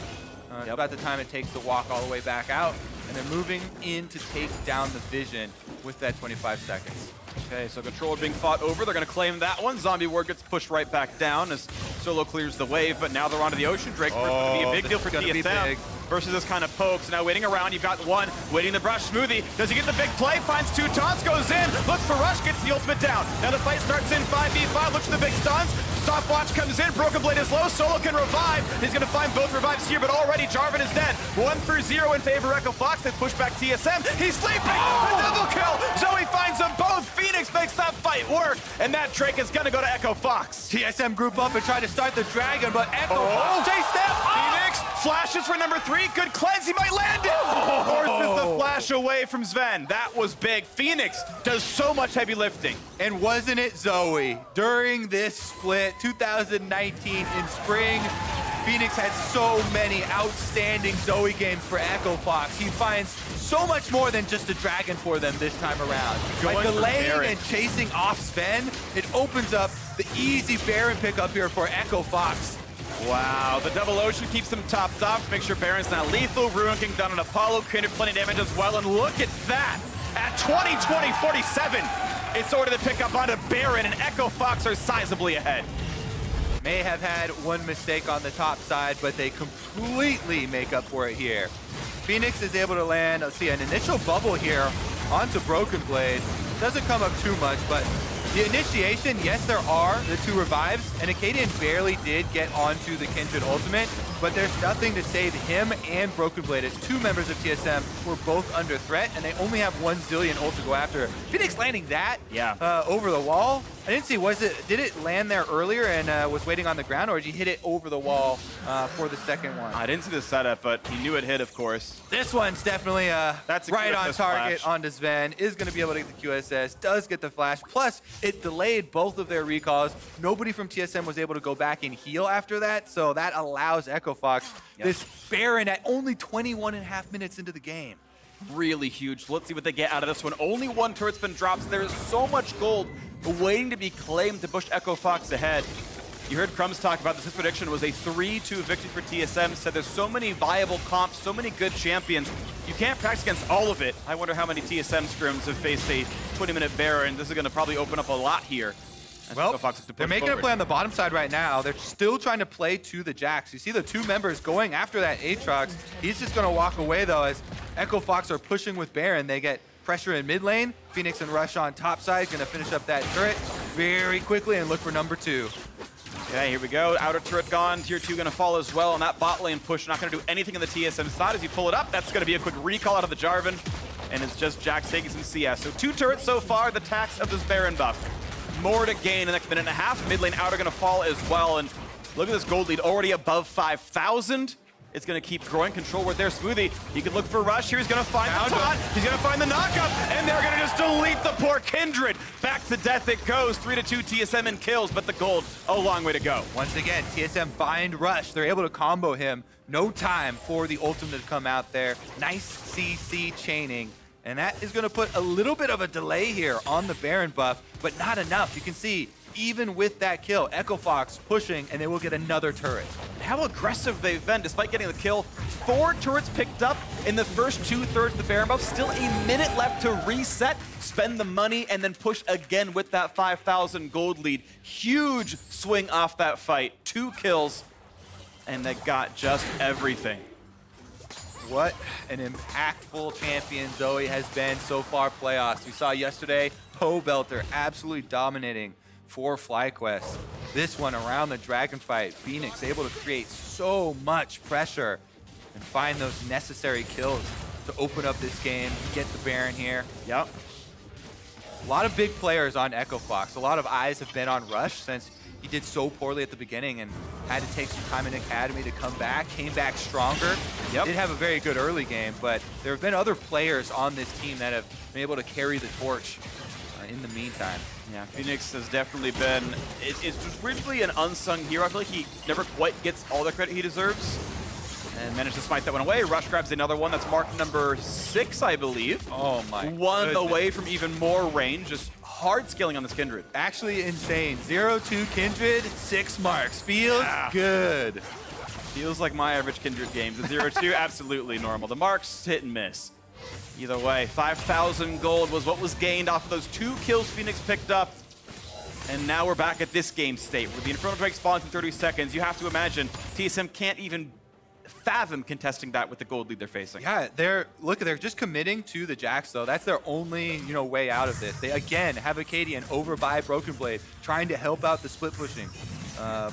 About the time it takes to walk all the way back out, and they're moving in to take down the vision with that 25 seconds. Okay, so control being fought over. They're going to claim that one. Zombie ward gets pushed right back down as Solo clears the wave, but now they're onto the Ocean Drake. First would be a big deal for TSM versus this kind of poke. So now waiting around, you've got one waiting the brush. Smoothie, does he get the big play? Finds 2 taunts, goes in, looks for Rush, gets the ultimate down. Now the fight starts in 5v5, looks for the big stuns. Stopwatch comes in, Broken Blade is low, Solo can revive. He's going to find both revives here, but already Jarvan is dead. 1-0 in favor of Echo Fox. They push back TSM. He's sleeping! A double kill! Zoe finds them both. Phoenix makes that fight work, and that Drake is going to go to Echo Fox. TSM group up and try to start the dragon, but Echo Fox chase them. Phoenix flashes for number 3. Good cleanse. He might land it. Forces the flash away from Zven. That was big. Phoenix does so much heavy lifting. And wasn't it Zoe? During this split, 2019 in spring, Phoenix had so many outstanding Zoe games for Echo Fox. He finds so much more than just a dragon for them this time around. By delaying and chasing off Zven, it opens up the easy Baron pickup here for Echo Fox. Wow, the double ocean keeps them topped off. Make sure Baron's not lethal. Ruin King down on Apollo. Kindred plenty of damage as well. And look at that. At 20-20-47, it's ordered to pick up onto Baron, and Echo Fox are sizably ahead. May have had one mistake on the top side, but they completely make up for it here. Fenix is able to land, let's see, an initial bubble here onto Broken Blade. Doesn't come up too much, but the initiation, yes, there are the 2 revives, and Akaadian barely did get onto the Kindred ultimate, but there's nothing to save him and Broken Blade as 2 members of TSM were both under threat, and they only have 1 Zilean ult to go after. Phoenix landing that over the wall. I didn't see, did it land there earlier and was waiting on the ground, or did he hit it over the wall for the second one? I didn't see the setup, but he knew it hit, of course. This one's definitely That's a right on QSS target flash. onto Zven, is going to be able to get the QSS, does get the flash, plus it delayed both of their recalls. Nobody from TSM was able to go back and heal after that, so that allows Echo Fox this Baron at only 21.5 minutes into the game. Really huge. Let's see what they get out of this one. Only 1 turret's been dropped. There is so much gold waiting to be claimed to push Echo Fox ahead. You heard Crumbs talk about this. His prediction was a 3-2 victory for TSM. Said there's so many viable comps, so many good champions. You can't practice against all of it. I wonder how many TSM scrims have faced a 20-minute Baron. This is going to probably open up a lot here. Well, they're making a play on the bottom side right now. They're still trying to play to the Jax. You see the 2 members going after that Aatrox. He's just going to walk away, though, as Echo Fox are pushing with Baron. They get pressure in mid lane. Fenix and Rush on top side, gonna finish up that turret very quickly and look for number 2. Okay, here we go. Outer turret gone. Tier 2 gonna fall as well, and that bot lane push not gonna do anything on the TSM side. As you pull it up, that's gonna be a quick recall out of the Jarvan, and it's just Jax taking some CS. So 2 turrets so far, the tax of this Baron buff. More to gain in the next minute and a half. Mid lane outer gonna fall as well, and look at this gold lead already above 5,000. It's going to keep growing. Control ward there. Smoothie, he can look for Rush here. He's going to find the taunt. He's going to find the knockup. And they're going to just delete the poor Kindred. Back to death it goes. 3-2 TSM in kills, but the gold, a long way to go. Once again, TSM bind Rush. They're able to combo him. No time for the ultimate to come out there. Nice CC chaining. And that is going to put a little bit of a delay here on the Baron buff, but not enough. You can see, even with that kill, Echo Fox pushing, and they will get another turret. How aggressive they've been, despite getting the kill. 4 turrets picked up in the first 2/3 of the Baron buff. Still a minute left to reset, spend the money, and then push again with that 5,000 gold lead. Huge swing off that fight. 2 kills, and they got just everything. What an impactful champion Zoe has been so far playoffs. We saw yesterday, Poe Belter absolutely dominating for FlyQuest. This one around the dragon fight, Fenix able to create so much pressure and find those necessary kills to open up this game, get the Baron here. Yep. A lot of big players on Echo Fox. A lot of eyes have been on Rush since he did so poorly at the beginning and had to take some time in Academy to come back, came back stronger. Yep. Did have a very good early game, but there have been other players on this team that have been able to carry the torch in the meantime. Yeah, Fenix has definitely been, it's just weirdly an unsung hero. I feel like he never quite gets all the credit he deserves. And managed to smite that one away. Rush grabs another one. That's mark number 6, I believe. Oh my One goodness. away from even more range. Just hard scaling on this Kindred. Actually insane. 0-2 Kindred, 6 marks. Feels good. Feels like my average Kindred games. The 0-2, absolutely normal. The marks, hit and miss. Either way, 5,000 gold was what was gained off of those 2 kills Fenix picked up. And now we're back at this game state where the Inferno Drake spawns in 30 seconds. You have to imagine TSM can't even fathom contesting that with the gold lead they're facing. Yeah, they're just committing to the Jax though. That's their only, way out of this. They again have Akaadian over by Broken Blade, trying to help out the split pushing.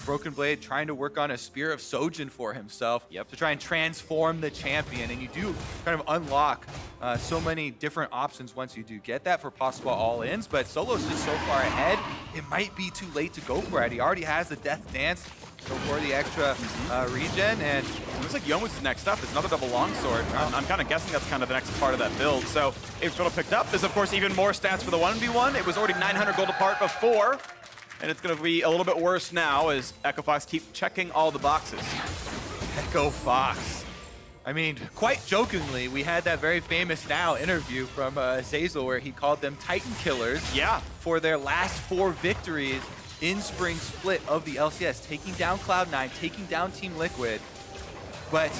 Broken Blade trying to work on a Spear of Sojin for himself to try and transform the champion, and you do kind of unlock so many different options once you do get that for possible all-ins, but Solo's just so far ahead, it might be too late to go for it. He already has the Death Dance, go for the extra regen, and it looks like Yomu's next up. It's another double longsword. I'm kind of guessing that's kind of the next part of that build. So if Fiddle picked up, there's of course even more stats for the 1v1. It was already 900 gold apart before, and it's going to be a little bit worse now as Echo Fox keep checking all the boxes. Echo Fox. I mean, quite jokingly, we had that very famous now interview from Zazel where he called them Titan Killers for their last 4 victories in Spring Split of the LCS, taking down Cloud9, taking down Team Liquid, but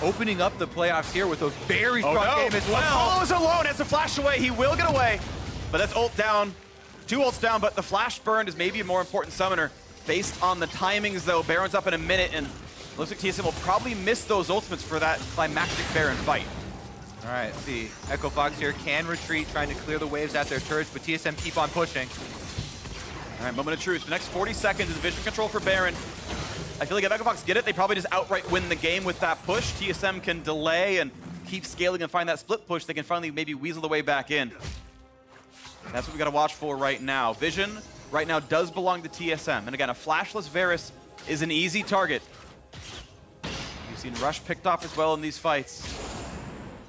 opening up the playoffs here with a very strong game as well. Solo's alone, has to flash away. He will get away, but that's ult down. 2 ults down, but the flash burn is maybe a more important summoner. Based on the timings, though, Baron's up in a minute, and looks like TSM will probably miss those ultimates for that climactic Baron fight. All right, let's see. Echo Fox here can retreat, trying to clear the waves at their turrets, but TSM keep on pushing. All right, moment of truth. The next 40 seconds is vision control for Baron. I feel like if Echo Fox get it, they probably just outright win the game with that push. TSM can delay and keep scaling and find that split push. They can finally maybe weasel the way back in. That's what we got to watch for right now. Vision right now does belong to TSM. And again, a flashless Varus is an easy target. You've seen Rush picked off as well in these fights.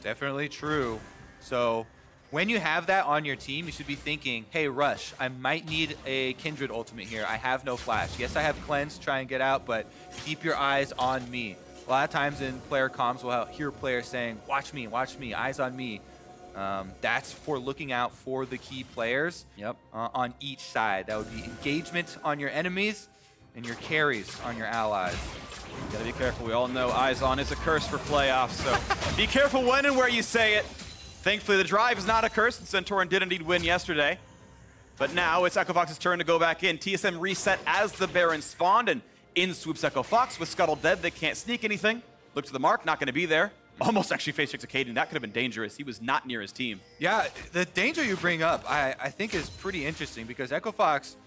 Definitely true. So when you have that on your team, you should be thinking, hey, Rush, I might need a Kindred ultimate here. I have no flash. Yes, I have cleanse to try and get out, but keep your eyes on me. A lot of times in player comms, we'll hear players saying, watch me, eyes on me. That's for looking out for the key players on each side. That would be engagement on your enemies and your carries on your allies. Gotta be careful. We all know eyes on is a curse for playoffs, so be careful when and where you say it. Thankfully, the drive is not a curse, and Centaurn did indeed win yesterday. But now it's Echo Fox's turn to go back in. TSM reset as the Baron spawned, and in swoops Echo Fox with Scuttle dead. They can't sneak anything. Look to the mark, not going to be there. almost actually face checks Akaadian. That could have been dangerous. He was not near his team. Yeah, the danger you bring up, I think is pretty interesting because Echo Fox,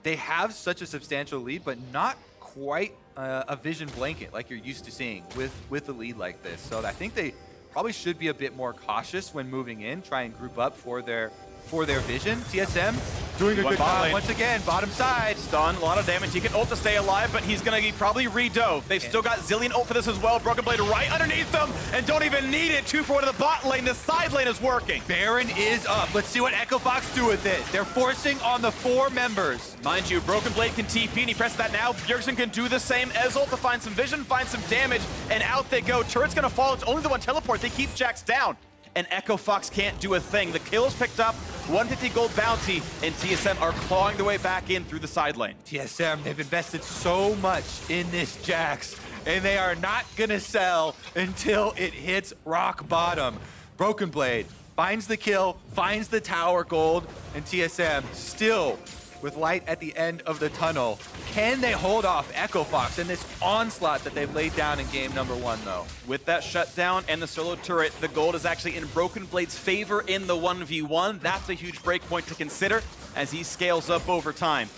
they have such a substantial lead, but not quite a vision blanket like you're used to seeing with a lead like this. So I think they probably should be a bit more cautious when moving in, try and group up for their vision. TSM doing a good job once again, bottom side. Stun, a lot of damage. He can ult to stay alive, but he's going to probably re-dove. They've still got Zilean ult for this as well. Broken Blade right underneath them, and don't even need it. 2 for 1 to the bot lane. The side lane is working. Baron is up. Let's see what Echo Fox do with it. They're forcing on the 4 members. Mind you, Broken Blade can TP, and he presses that now. Bjergsen can do the same. Ezreal to find some vision, find some damage, and out they go. Turret's going to fall. It's only the one teleport. They keep Jax down. And Echo Fox can't do a thing. The kill is picked up, 150 gold bounty, and TSM are clawing their way back in through the side lane. TSM, they've invested so much in this Jax, and they are not gonna sell until it hits rock bottom. Broken Blade finds the kill, finds the tower gold, and TSM still with light at the end of the tunnel. Can they hold off Echo Fox in this onslaught that they've laid down in game number 1, though? With that shutdown and the solo turret, the gold is actually in Broken Blade's favor in the 1v1. That's a huge break point to consider as he scales up over time.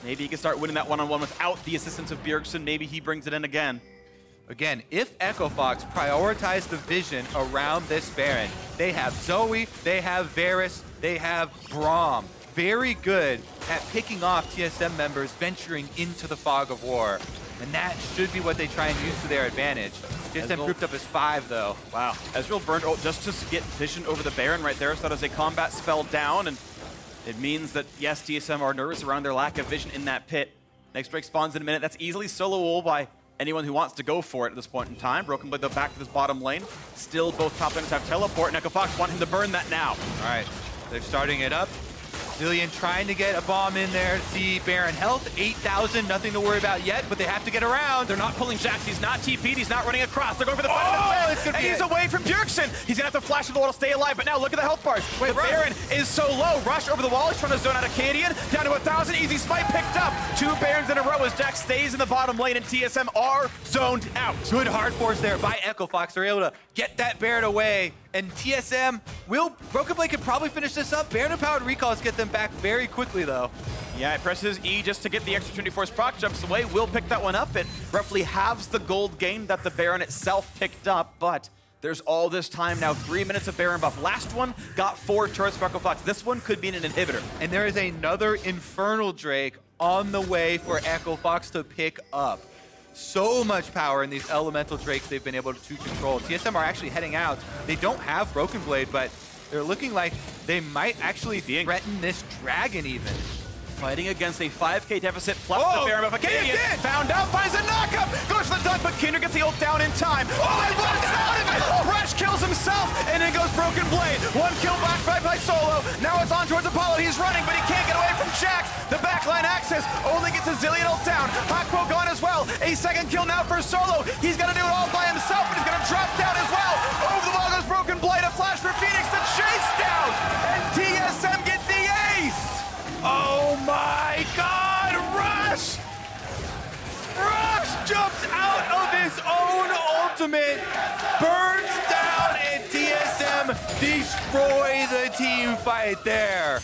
Maybe he can start winning that one-on-one without the assistance of Bjergsen. Maybe he brings it in again. Again, if Echo Fox prioritize the vision around this Baron, they have Zoe, they have Varus, they have Braum. Very good at picking off TSM members venturing into the fog of war. And that should be what they try and use to their advantage. TSM grouped up as 5, though. Wow. Ezreal burned just to get vision over the Baron right there, so that is a combat spell down, and it means that, yes, TSM are nervous around their lack of vision in that pit. Next Drake spawns in a minute. That's easily soloable by anyone who wants to go for it at this point in time. Broken Blade, though, back to this bottom lane. Still, both top laners have teleport, and Echo Fox want him to burn that now. All right, they're starting it up. Zilean trying to get a bomb in there to see Baron health. 8,000, nothing to worry about yet, but they have to get around. They're not pulling Jax. He's not TP'd. He's not running across. They're going for the and he's away from Bjergsen. He's going to have to flash to the wall to stay alive, but now look at the health bars. The Baron is so low. Rush over the wall. He's trying to zone out Akaadian. Down to 1,000. Easy smite picked up. 2 Barons in a row as Jax stays in the bottom lane, and TSM are zoned out. Good hard force there by Echo Fox. They're able to get that Baron away. And TSM Broken Blade could probably finish this up. Baron-empowered recalls get them back very quickly, though. Yeah, it presses E just to get the extra 24 proc, jumps away, will pick that one up. It roughly halves the gold gain that the Baron itself picked up, but there's all this time now, 3 minutes of Baron buff. Last one got 4 turrets for Echo Fox. This one could be an inhibitor. And there is another Infernal Drake on the way for Echo Fox to pick up. So much power in these elemental drakes they've been able to control. TSM are actually heading out. They don't have Broken Blade, but they're looking like they might actually threaten this dragon even. Fighting against a 5k deficit plus the Baron buff. Akaadian found out, finds a knockup, goes for the dunk, but Kindred gets the ult down in time. Oh, he runs out of it! Rush kills himself, and then goes Broken Blade. 1 kill back by Solo. Now it's on towards Apollo. He's running, but he can't get away from Jax. The backline access only gets a Zilean ult down. Hakuho gone as well. A 2nd kill now for Solo. He's gonna do it all by himself, but he's gonna drop down as well. Over the wall goes Broken Blade. A flash for Fenix. The chase down, and TSM get the ace. Oh my God, Rush! Rush jumps out of his own ultimate, burns down, and TSM destroy the team fight there.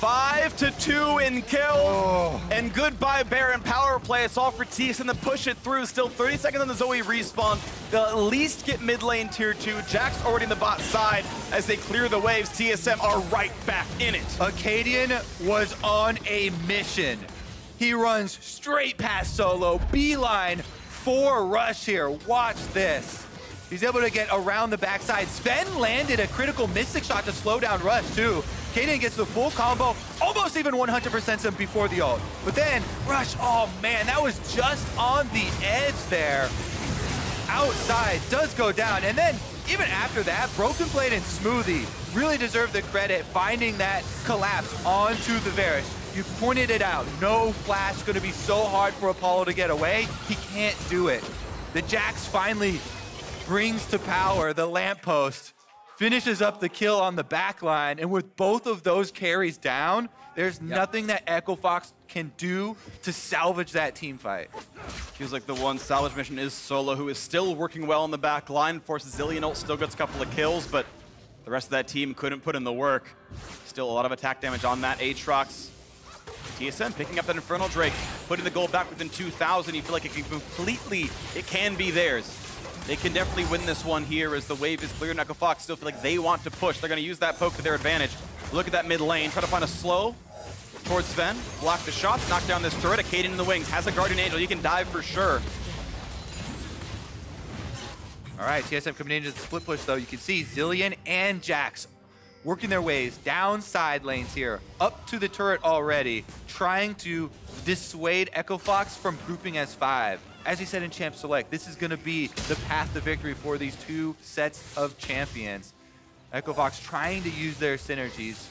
5-2 in kills, and goodbye Baron power play. It's all for TSM to push it through. Still 30 seconds on the Zoe respawn. They'll at least get mid lane tier 2. Jax already in the bot side as they clear the waves. TSM are right back in it. Akaadian was on a mission. He runs straight past Solo, beeline for Rush here. Watch this. He's able to get around the backside. Zven landed a critical Mystic shot to slow down Rush too. Akaadian gets the full combo, almost even 100% him before the ult. But then Rush, oh man, that was just on the edge there. Outside does go down, and then even after that, Broken Blade and Smoothie really deserve the credit finding that collapse onto the Varus. You pointed it out, no flash, gonna be so hard for Apollo to get away. He can't do it. The Jax finally brings to power the lamppost. finishes up the kill on the back line. And with both of those carries down, there's nothing that Echo Fox can do to salvage that team fight. Feels like the one salvage mission is Solo, who is still working well in the back line. Forces Zilean ult, still gets a couple of kills, but the rest of that team couldn't put in the work. Still a lot of attack damage on that Aatrox. TSM picking up that Infernal Drake, putting the goal back within 2,000. You feel like it can be theirs. They can definitely win this one here as the wave is clear. Echo Fox still feel like they want to push. They're going to use that poke to their advantage. Look at that mid lane, try to find a slow towards Zven. Block the shots, knock down this turret. Akaadian in the wings, has a Guardian Angel. He can dive for sure. All right, TSM coming into the split push, though. You can see Zilean and Jax working their ways down side lanes here, up to the turret already, trying to dissuade Echo Fox from grouping as 5. As he said in Champ Select, this is going to be the path to victory for these two sets of champions. Echo Fox trying to use their synergies,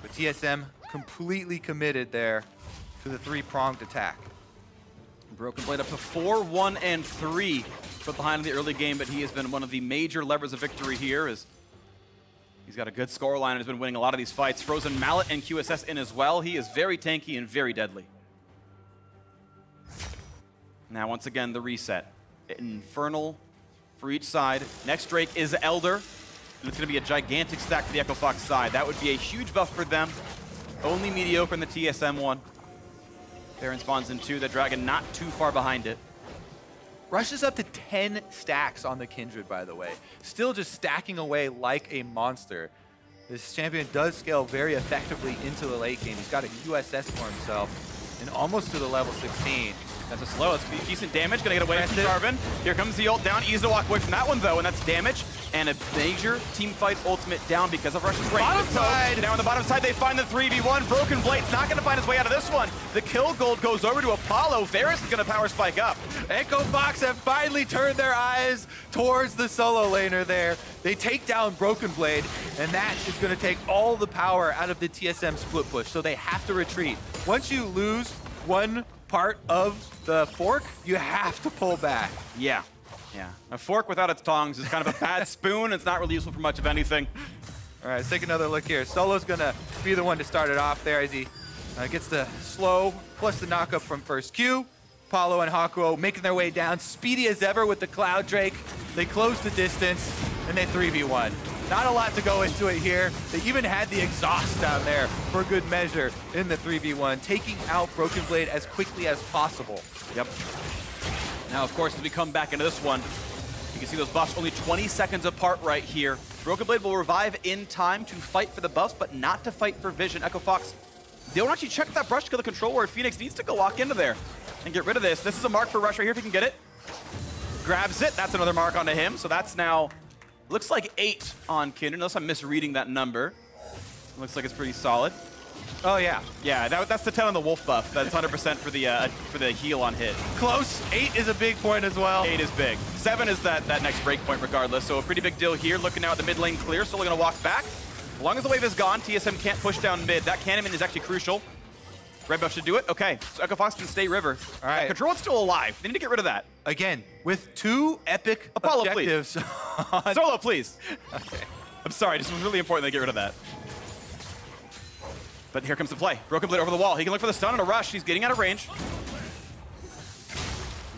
but TSM completely committed there to the three-pronged attack. Broken Blade up to 4-1 and 3. Put behind in the early game, but he has been one of the major levers of victory here. As he's got a good scoreline and has been winning a lot of these fights. Frozen Mallet and QSS in as well. He is very tanky and very deadly. Now, once again, the reset. Infernal for each side. Next Drake is Elder. And it's going to be a gigantic stack for the Echo Fox side. That would be a huge buff for them. Only mediocre in the TSM one. Baron spawns in 2. The Dragon not too far behind it. Rushes up to 10 stacks on the Kindred, by the way. Still just stacking away like a monster. This champion does scale very effectively into the late game. He's got a USS for himself and almost to the level 16. That's a slow. That's decent damage. Gonna get away from Jarvan. Here comes the ult down. Easy to walk away from that one, though, and that's damage. And a major team fight ultimate down because of Russian break. Bottom side. Now on the bottom side, they find the 3v1. Broken Blade's not gonna find his way out of this one. The kill gold goes over to Apollo. Varus is gonna power spike up. Echo Fox have finally turned their eyes towards the solo laner there. They take down Broken Blade, and that is going to take all the power out of the TSM split push, so they have to retreat. Once you lose one part of the fork, you have to pull back. Yeah. A fork without its tongs is kind of a bad spoon. It's not really useful for much of anything. All right, let's take another look here. Solo's going to be the one to start it off there as he gets the slow plus the knockup from first Q. Apollo and Hakuho making their way down, speedy as ever with the Cloud Drake. They close the distance, and they 3v1. Not a lot to go into it here. They even had the exhaust down there for good measure in the 3v1, taking out Broken Blade as quickly as possible. Yep. Now, of course, as we come back into this one, you can see those buffs only 20 seconds apart right here. Broken Blade will revive in time to fight for the buffs, but not to fight for vision. Echo Fox, they don't actually check that brush to kill the control ward. Fenix needs to go walk into there and get rid of this. This is a mark for Rush right here if he can get it. Grabs it. That's another mark onto him. So that's now, looks like 8 on Kindred, unless I'm misreading that number. Looks like it's pretty solid. Oh, yeah. Yeah, that's the 10 on the wolf buff. That's 100% for the heal on hit. Close. 8 is a big point as well. 8 is big. 7 is that next break point regardless. So a pretty big deal here. Looking now at the mid lane clear. Solo going to walk back. As long as the wave is gone, TSM can't push down mid. That Cannon is actually crucial. Red buff should do it. Okay, so Echo Fox can stay river. All right. Control is still alive. They need to get rid of that. Again, with 2 epic Apollo, objectives. Please. Solo, please. Okay. I'm sorry, this was really important they get rid of that. But here comes the play. Broken Blade over the wall. He can look for the stun and a rush. He's getting out of range.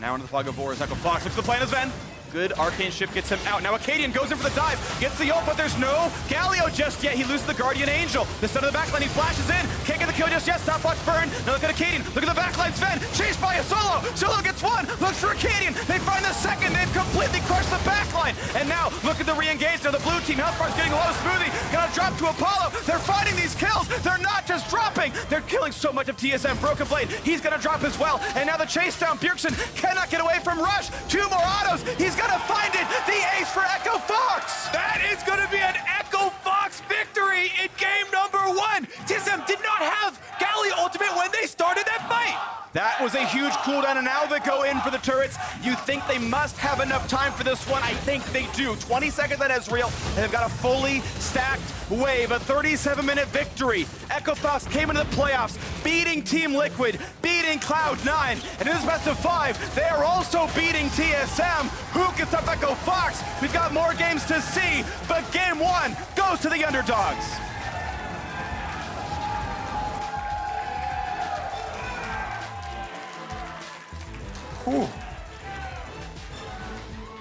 Now into the Fog of War is Echo Fox. Looks for the play on Zven. Good arcane ship gets him out. Now Akaadian goes in for the dive. Gets the ult, but there's no Galio just yet. He loses the Guardian Angel. The stun of the backline, he flashes in. Can't get the kill just yet. Stopwatch burn. Now look at Akaadian. Look at the backline. Zven chased by a Solo. Solo gets one. Looks for Akaadian. They find the second. They've completely crushed the backline. And now look at the re-engage. Now the blue team health bar's getting low. Smoothie gonna drop to Apollo. They're finding these kills. They're not just dropping. They're killing so much of TSM. Broken Blade. He's gonna drop as well. And now the chase down. Bjergsen cannot get away from Rush. 2 more autos. He's gonna find it. The ace for Echo Fox! That is going to be an Echo Fox victory in game number 1. TSM did not have Galio ultimate when they started that fight. That was a huge cooldown, and now they go in for the turrets. You think they must have enough time for this one? I think they do. 20 seconds on Ezreal, and they've got a fully stacked wave, a 37-minute victory. Echo Fox came into the playoffs, beating Team Liquid, beating seeing Cloud9, and in this best of 5, they are also beating TSM. Who gets up Echo Fox? We've got more games to see, but game 1 goes to the underdogs. Whew.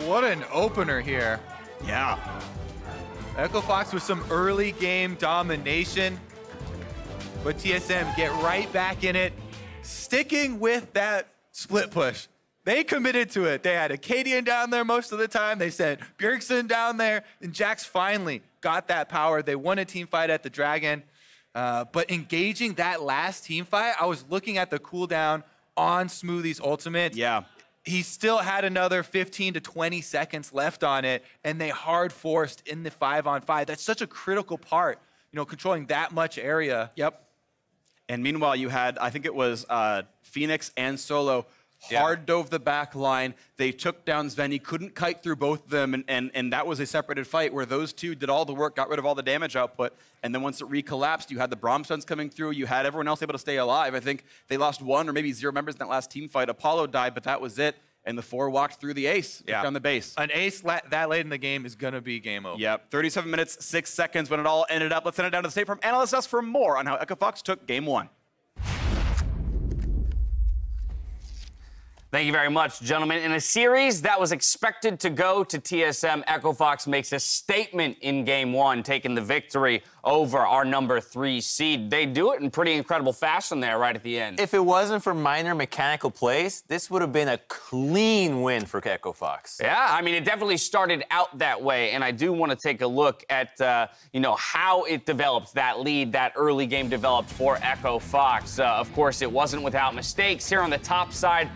What an opener here. Yeah. Echo Fox with some early game domination, but TSM get right back in it, sticking with that split push. They committed to it. They had Akaadian down there most of the time. They sent Bjergsen down there, and Jax finally got that power. They won a team fight at the Dragon, but engaging that last team fight, I was looking at the cooldown on Smoothie's ultimate. Yeah. He still had another 15 to 20 seconds left on it, and they hard forced in the 5-on-5. That's such a critical part, you know, controlling that much area. Yep. And meanwhile, you had, I think it was Fenix and Solo hard dove the back line. They took down Zven. He couldn't kite through both of them, and that was a separated fight where those two did all the work, got rid of all the damage output, and then once it recollapsed, you had the Braum stuns coming through, you had everyone else able to stay alive. I think they lost 1 or maybe 0 members in that last team fight. Apollo died, but that was it, and the 4 walked through the ace down the base. An ace that late in the game is going to be game over. Yep, 37 minutes, 6 seconds when it all ended up. Let's send it down to the state from Analyst Us for more on how Echo Fox took game 1. Thank you very much, gentlemen. In a series that was expected to go to TSM, Echo Fox makes a statement in Game 1, taking the victory over our number 3 seed. They do it in pretty incredible fashion there right at the end. If it wasn't for minor mechanical plays, this would have been a clean win for Echo Fox. Yeah, I mean, it definitely started out that way, and I do want to take a look at, you know, how it developed, that lead, that early game developed for Echo Fox. Of course, it wasn't without mistakes. Here on the top side,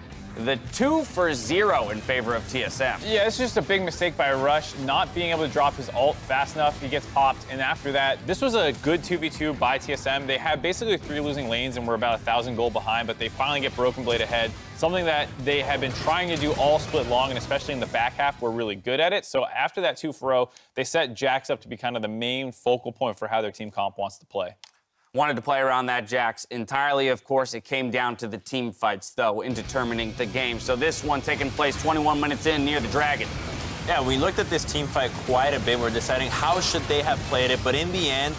the 2 for 0 in favor of TSM. Yeah, it's just a big mistake by Rush, not being able to drop his ult fast enough. He gets popped, and after that, this was a good 2v2 by TSM. They had basically 3 losing lanes and were about 1,000 gold behind, but they finally get Broken Blade ahead. Something that they had been trying to do all split long, and especially in the back half, were really good at it. So after that 2 for 0, they set Jax up to be kind of the main focal point for how their team comp wants to play. Wanted to play around that Jax entirely. Of course, it came down to the team fights, though, in determining the game. So this one taking place 21 minutes in near the Dragon. Yeah, we looked at this team fight quite a bit. We're deciding how should they have played it, but in the end,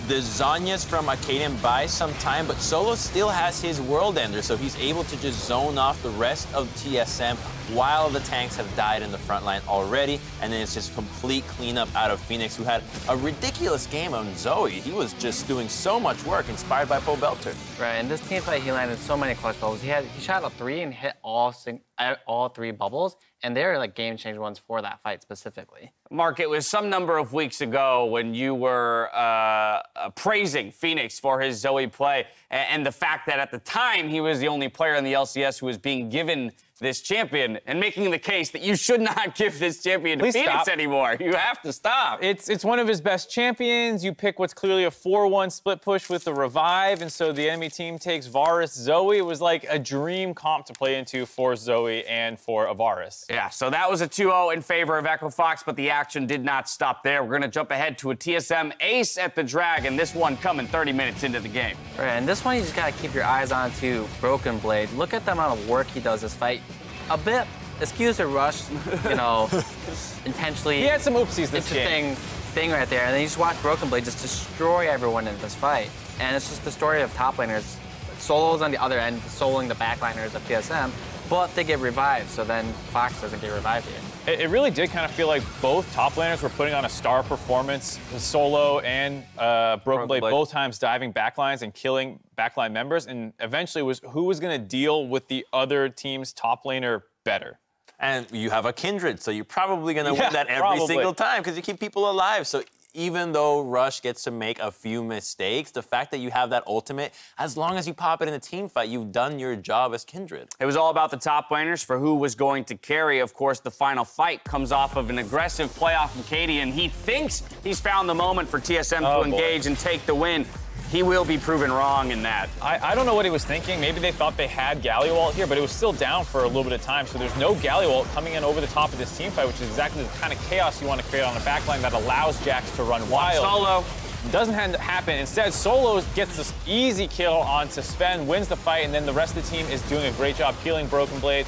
the Zhonya's from Akaadian buys some time, but Solo still has his World Ender, so he's able to just zone off the rest of TSM while the tanks have died in the front line already, and then it's just complete cleanup out of Fenix, who had a ridiculous game on Zoe. He was just doing so much work, inspired by Poe Belter. Right, in this team fight, he landed so many clutch bubbles. He shot a 3 and hit all 3 bubbles, and they're like game-changing ones for that fight specifically. Mark, it was some number of weeks ago when you were praising Fenix for his Zoe play and the fact that at the time he was the only player in the LCS who was being given this champion, and making the case that you should not give this champion to Fenix anymore. You have to stop. It's one of his best champions. You pick what's clearly a 4-1 split push with the revive, and so the enemy team takes Varus, Zoe. It was like a dream comp to play into for Zoe and for a Varus. Yeah, so that was a 2-0 in favor of Echo Fox, but the action did not stop there. We're going to jump ahead to a TSM ace at the Dragon, this one coming 30 minutes into the game. Right, and this one you just got to keep your eyes on to Broken Blade. Look at the amount of work he does this fight. A bit, excuse the Rush, you know, intentionally. He had some oopsies this interesting thing right there, and then you just watch Broken Blade just destroy everyone in this fight. And it's just the story of top laners. Solo's on the other end, soloing the backliners of TSM, but they get revived, so then Fox doesn't get revived here. It really did kind of feel like both top laners were putting on a star performance. Solo and Broken Blade both times diving backlines and killing backline members, and eventually was who was going to deal with the other team's top laner better. And you have a Kindred, so you're probably going to win that every single time because you keep people alive. So even though Rush gets to make a few mistakes, the fact that you have that ultimate, as long as you pop it in a team fight, you've done your job as Kindred. It was all about the top laners for who was going to carry. Of course, the final fight comes off of an aggressive playoff from Akaadian. He thinks he's found the moment for TSM to engage and take the win. He will be proven wrong in that. I don't know what he was thinking. Maybe they thought they had Galio ult here, but it was still down for a little bit of time. So there's no Galio ult coming in over the top of this team fight, which is exactly the kind of chaos you want to create on a backline that allows Jax to run wild. Solo. Doesn't happen. Instead, Solo gets this easy kill onto Zven, wins the fight, and then the rest of the team is doing a great job peeling Broken Blade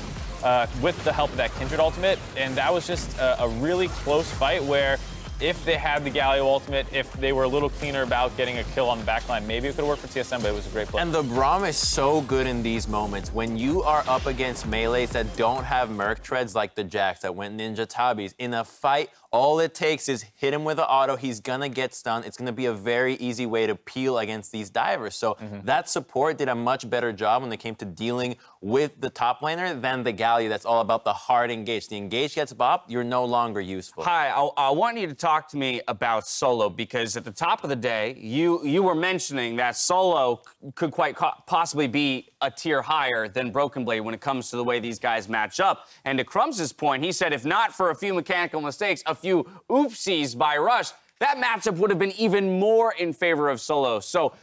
with the help of that Kindred ultimate. And that was just a really close fight where if they had the Galio ultimate, if they were a little cleaner about getting a kill on the backline, maybe it could have worked for TSM, but it was a great play. And the Braum is so good in these moments. When you are up against melees that don't have Merc treads like the Jax that went Ninja Tabis, in a fight, all it takes is hit him with an auto, he's gonna get stunned. It's gonna be a very easy way to peel against these divers. So that support did a much better job when it came to dealing with the top laner than the Galio that's all about the hard engage. The engage gets bopped, you're no longer useful. Hi, I want you to talk to me about Solo, because at the top of the day, you were mentioning that Solo could quite possibly be a tier higher than Broken Blade when it comes to the way these guys match up. And to Crumbs' point, he said if not for a few mechanical mistakes, a few oopsies by Rush, that matchup would have been even more in favor of Solo. So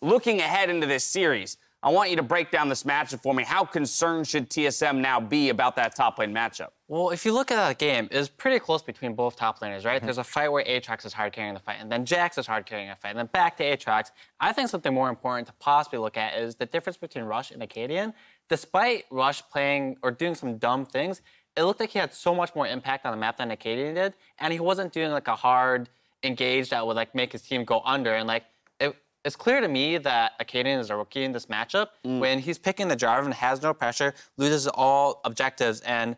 looking ahead into this series, I want you to break down this matchup for me. How concerned should TSM now be about that top lane matchup? Well, if you look at that game, it's pretty close between both top laners, right? There's a fight where Aatrox is hard carrying the fight, and then Jax is hard carrying a fight, and then back to Aatrox. I think something more important to possibly look at is the difference between Rush and Akaadian. Despite Rush playing or doing some dumb things, it looked like he had so much more impact on the map than Akaadian did, and he wasn't doing like a hard engage that would like make his team go under. And like it's clear to me that Akaadian is a rookie in this matchup when he's picking the Jarvan, has no pressure, loses all objectives, and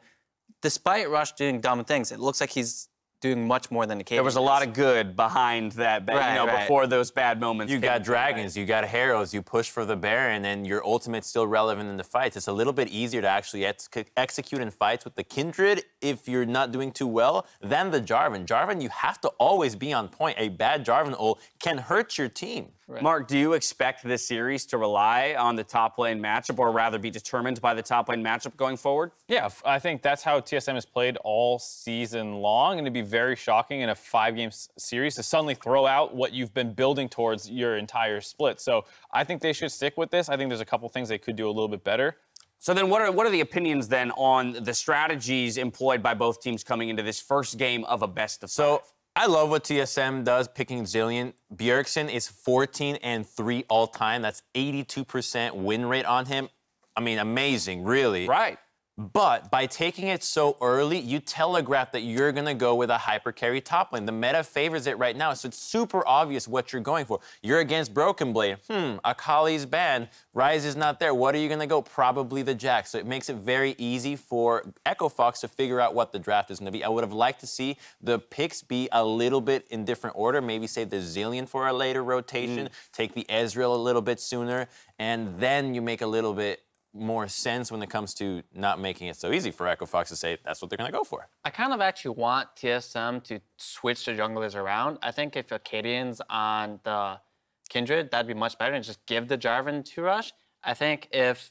despite Rush doing dumb things, it looks like he's doing much more than Akaadian. There was a lot of good behind that, before those bad moments. You got dragons, you got heroes, you push for the Baron, and your ultimate's still relevant in the fights. It's a little bit easier to actually execute in fights with the Kindred if you're not doing too well than the Jarvan. Jarvan, you have to always be on point. A bad Jarvan ult can hurt your team. Right. Mark, do you expect this series to rely on the top lane matchup, or rather be determined by the top lane matchup going forward? Yeah, I think that's how TSM has played all season long, and it'd be very shocking in a 5-game series to suddenly throw out what you've been building towards your entire split. So I think they should stick with this. I think there's a couple things they could do a little bit better. So then what are the opinions then on the strategies employed by both teams coming into this first game of a best-of-5? So I love what TSM does picking Zilean. Bjergsen is 14-3 all time. That's 82% win rate on him. I mean, amazing, really. Right. But by taking it so early, you telegraph that you're going to go with a hyper carry top lane. The meta favors it right now, so it's super obvious what you're going for. You're against Broken Blade. Akali's banned. Ryze is not there. What are you going to go? Probably the Jax. So it makes it very easy for Echo Fox to figure out what the draft is going to be. I would have liked to see the picks be a little bit in different order. Maybe save the Zilean for a later rotation, take the Ezreal a little bit sooner, and then you make a little bit more sense when it comes to not making it so easy for Echo Fox to say that's what they're going to go for. I kind of actually want TSM to switch the junglers around. I think if Akaadian's on the Kindred, that'd be much better, and just give the Jarvan to Rush. I think if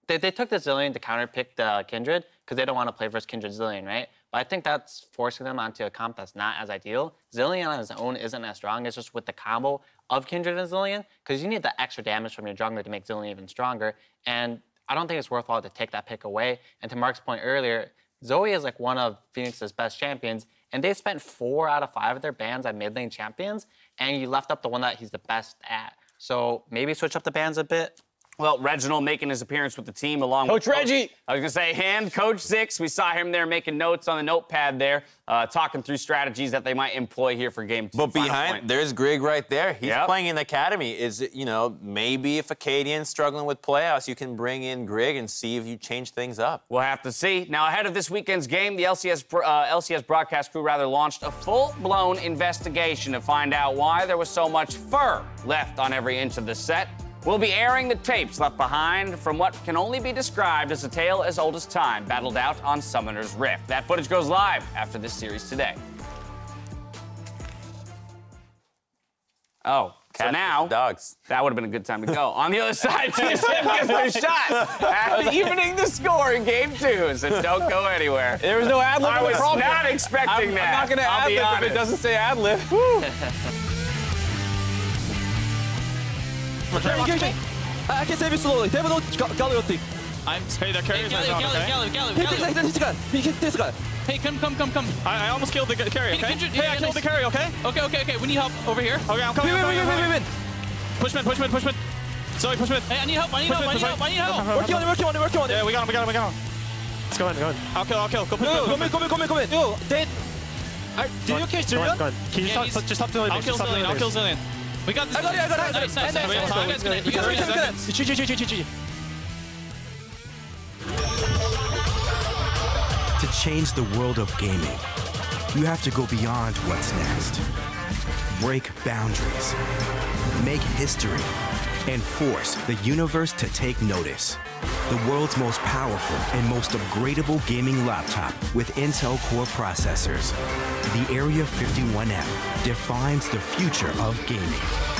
they took the Zilean to counterpick the Kindred because they don't want to play versus Kindred Zilean, right? But I think that's forcing them onto a comp that's not as ideal. Zilean on his own isn't as strong. It's just with the combo of Kindred and Zilean, because you need the extra damage from your jungler to make Zilean even stronger. And I don't think it's worthwhile to take that pick away. And to Mark's point earlier, Zoe is like one of Phoenix's best champions, and they spent 4 out of 5 of their bans at mid lane champions, and you left up the one that he's the best at. So maybe switch up the bans a bit. Well, Reginald making his appearance with the team along with Coach Reggie. I was going to say, and Coach Zix. We saw him there making notes on the notepad there, talking through strategies that they might employ here for game 2. But behind, there's Grig right there. He's playing in the academy. Is it, you know, maybe if Akaadian's struggling with playoffs, you can bring in Grig and see if you change things up. We'll have to see. Now, ahead of this weekend's game, the LCS broadcast crew launched a full-blown investigation to find out why there was so much fur left on every inch of the set. We'll be airing the tapes left behind from what can only be described as a tale as old as time, battled out on Summoner's Rift. That footage goes live after this series today. Oh, so now, dogs. That would have been a good time to go. On the other side, TSM gets their shot at evening the score in game 2, so don't go anywhere. There was no ad-lib. I was not expecting that. I'm not going to ad-lib if it doesn't say ad-lib. I can save you slowly. They have no Galio thing. Hey, their carrier's on zone, okay? Galio. Hey, come. I almost killed the carrier, okay? Hey, I killed the carrier, okay? Okay. We need help over here. Okay, I'm coming. Win. Push mid. Zoe, push mid. Hey, I need help. Working on it. Yeah, we got him. Let's go on. I'll kill. Go mid. Yo, dead. Did you catch Zilean? Go on. Can you just stop doing I'll kill Zilean. We got this. I got it. Nice. You got 30 seconds. GG. To change the world of gaming, you have to go beyond what's next. Break boundaries, make history, and force the universe to take notice. The world's most powerful and most upgradable gaming laptop with Intel Core processors. The Area 51M defines the future of gaming.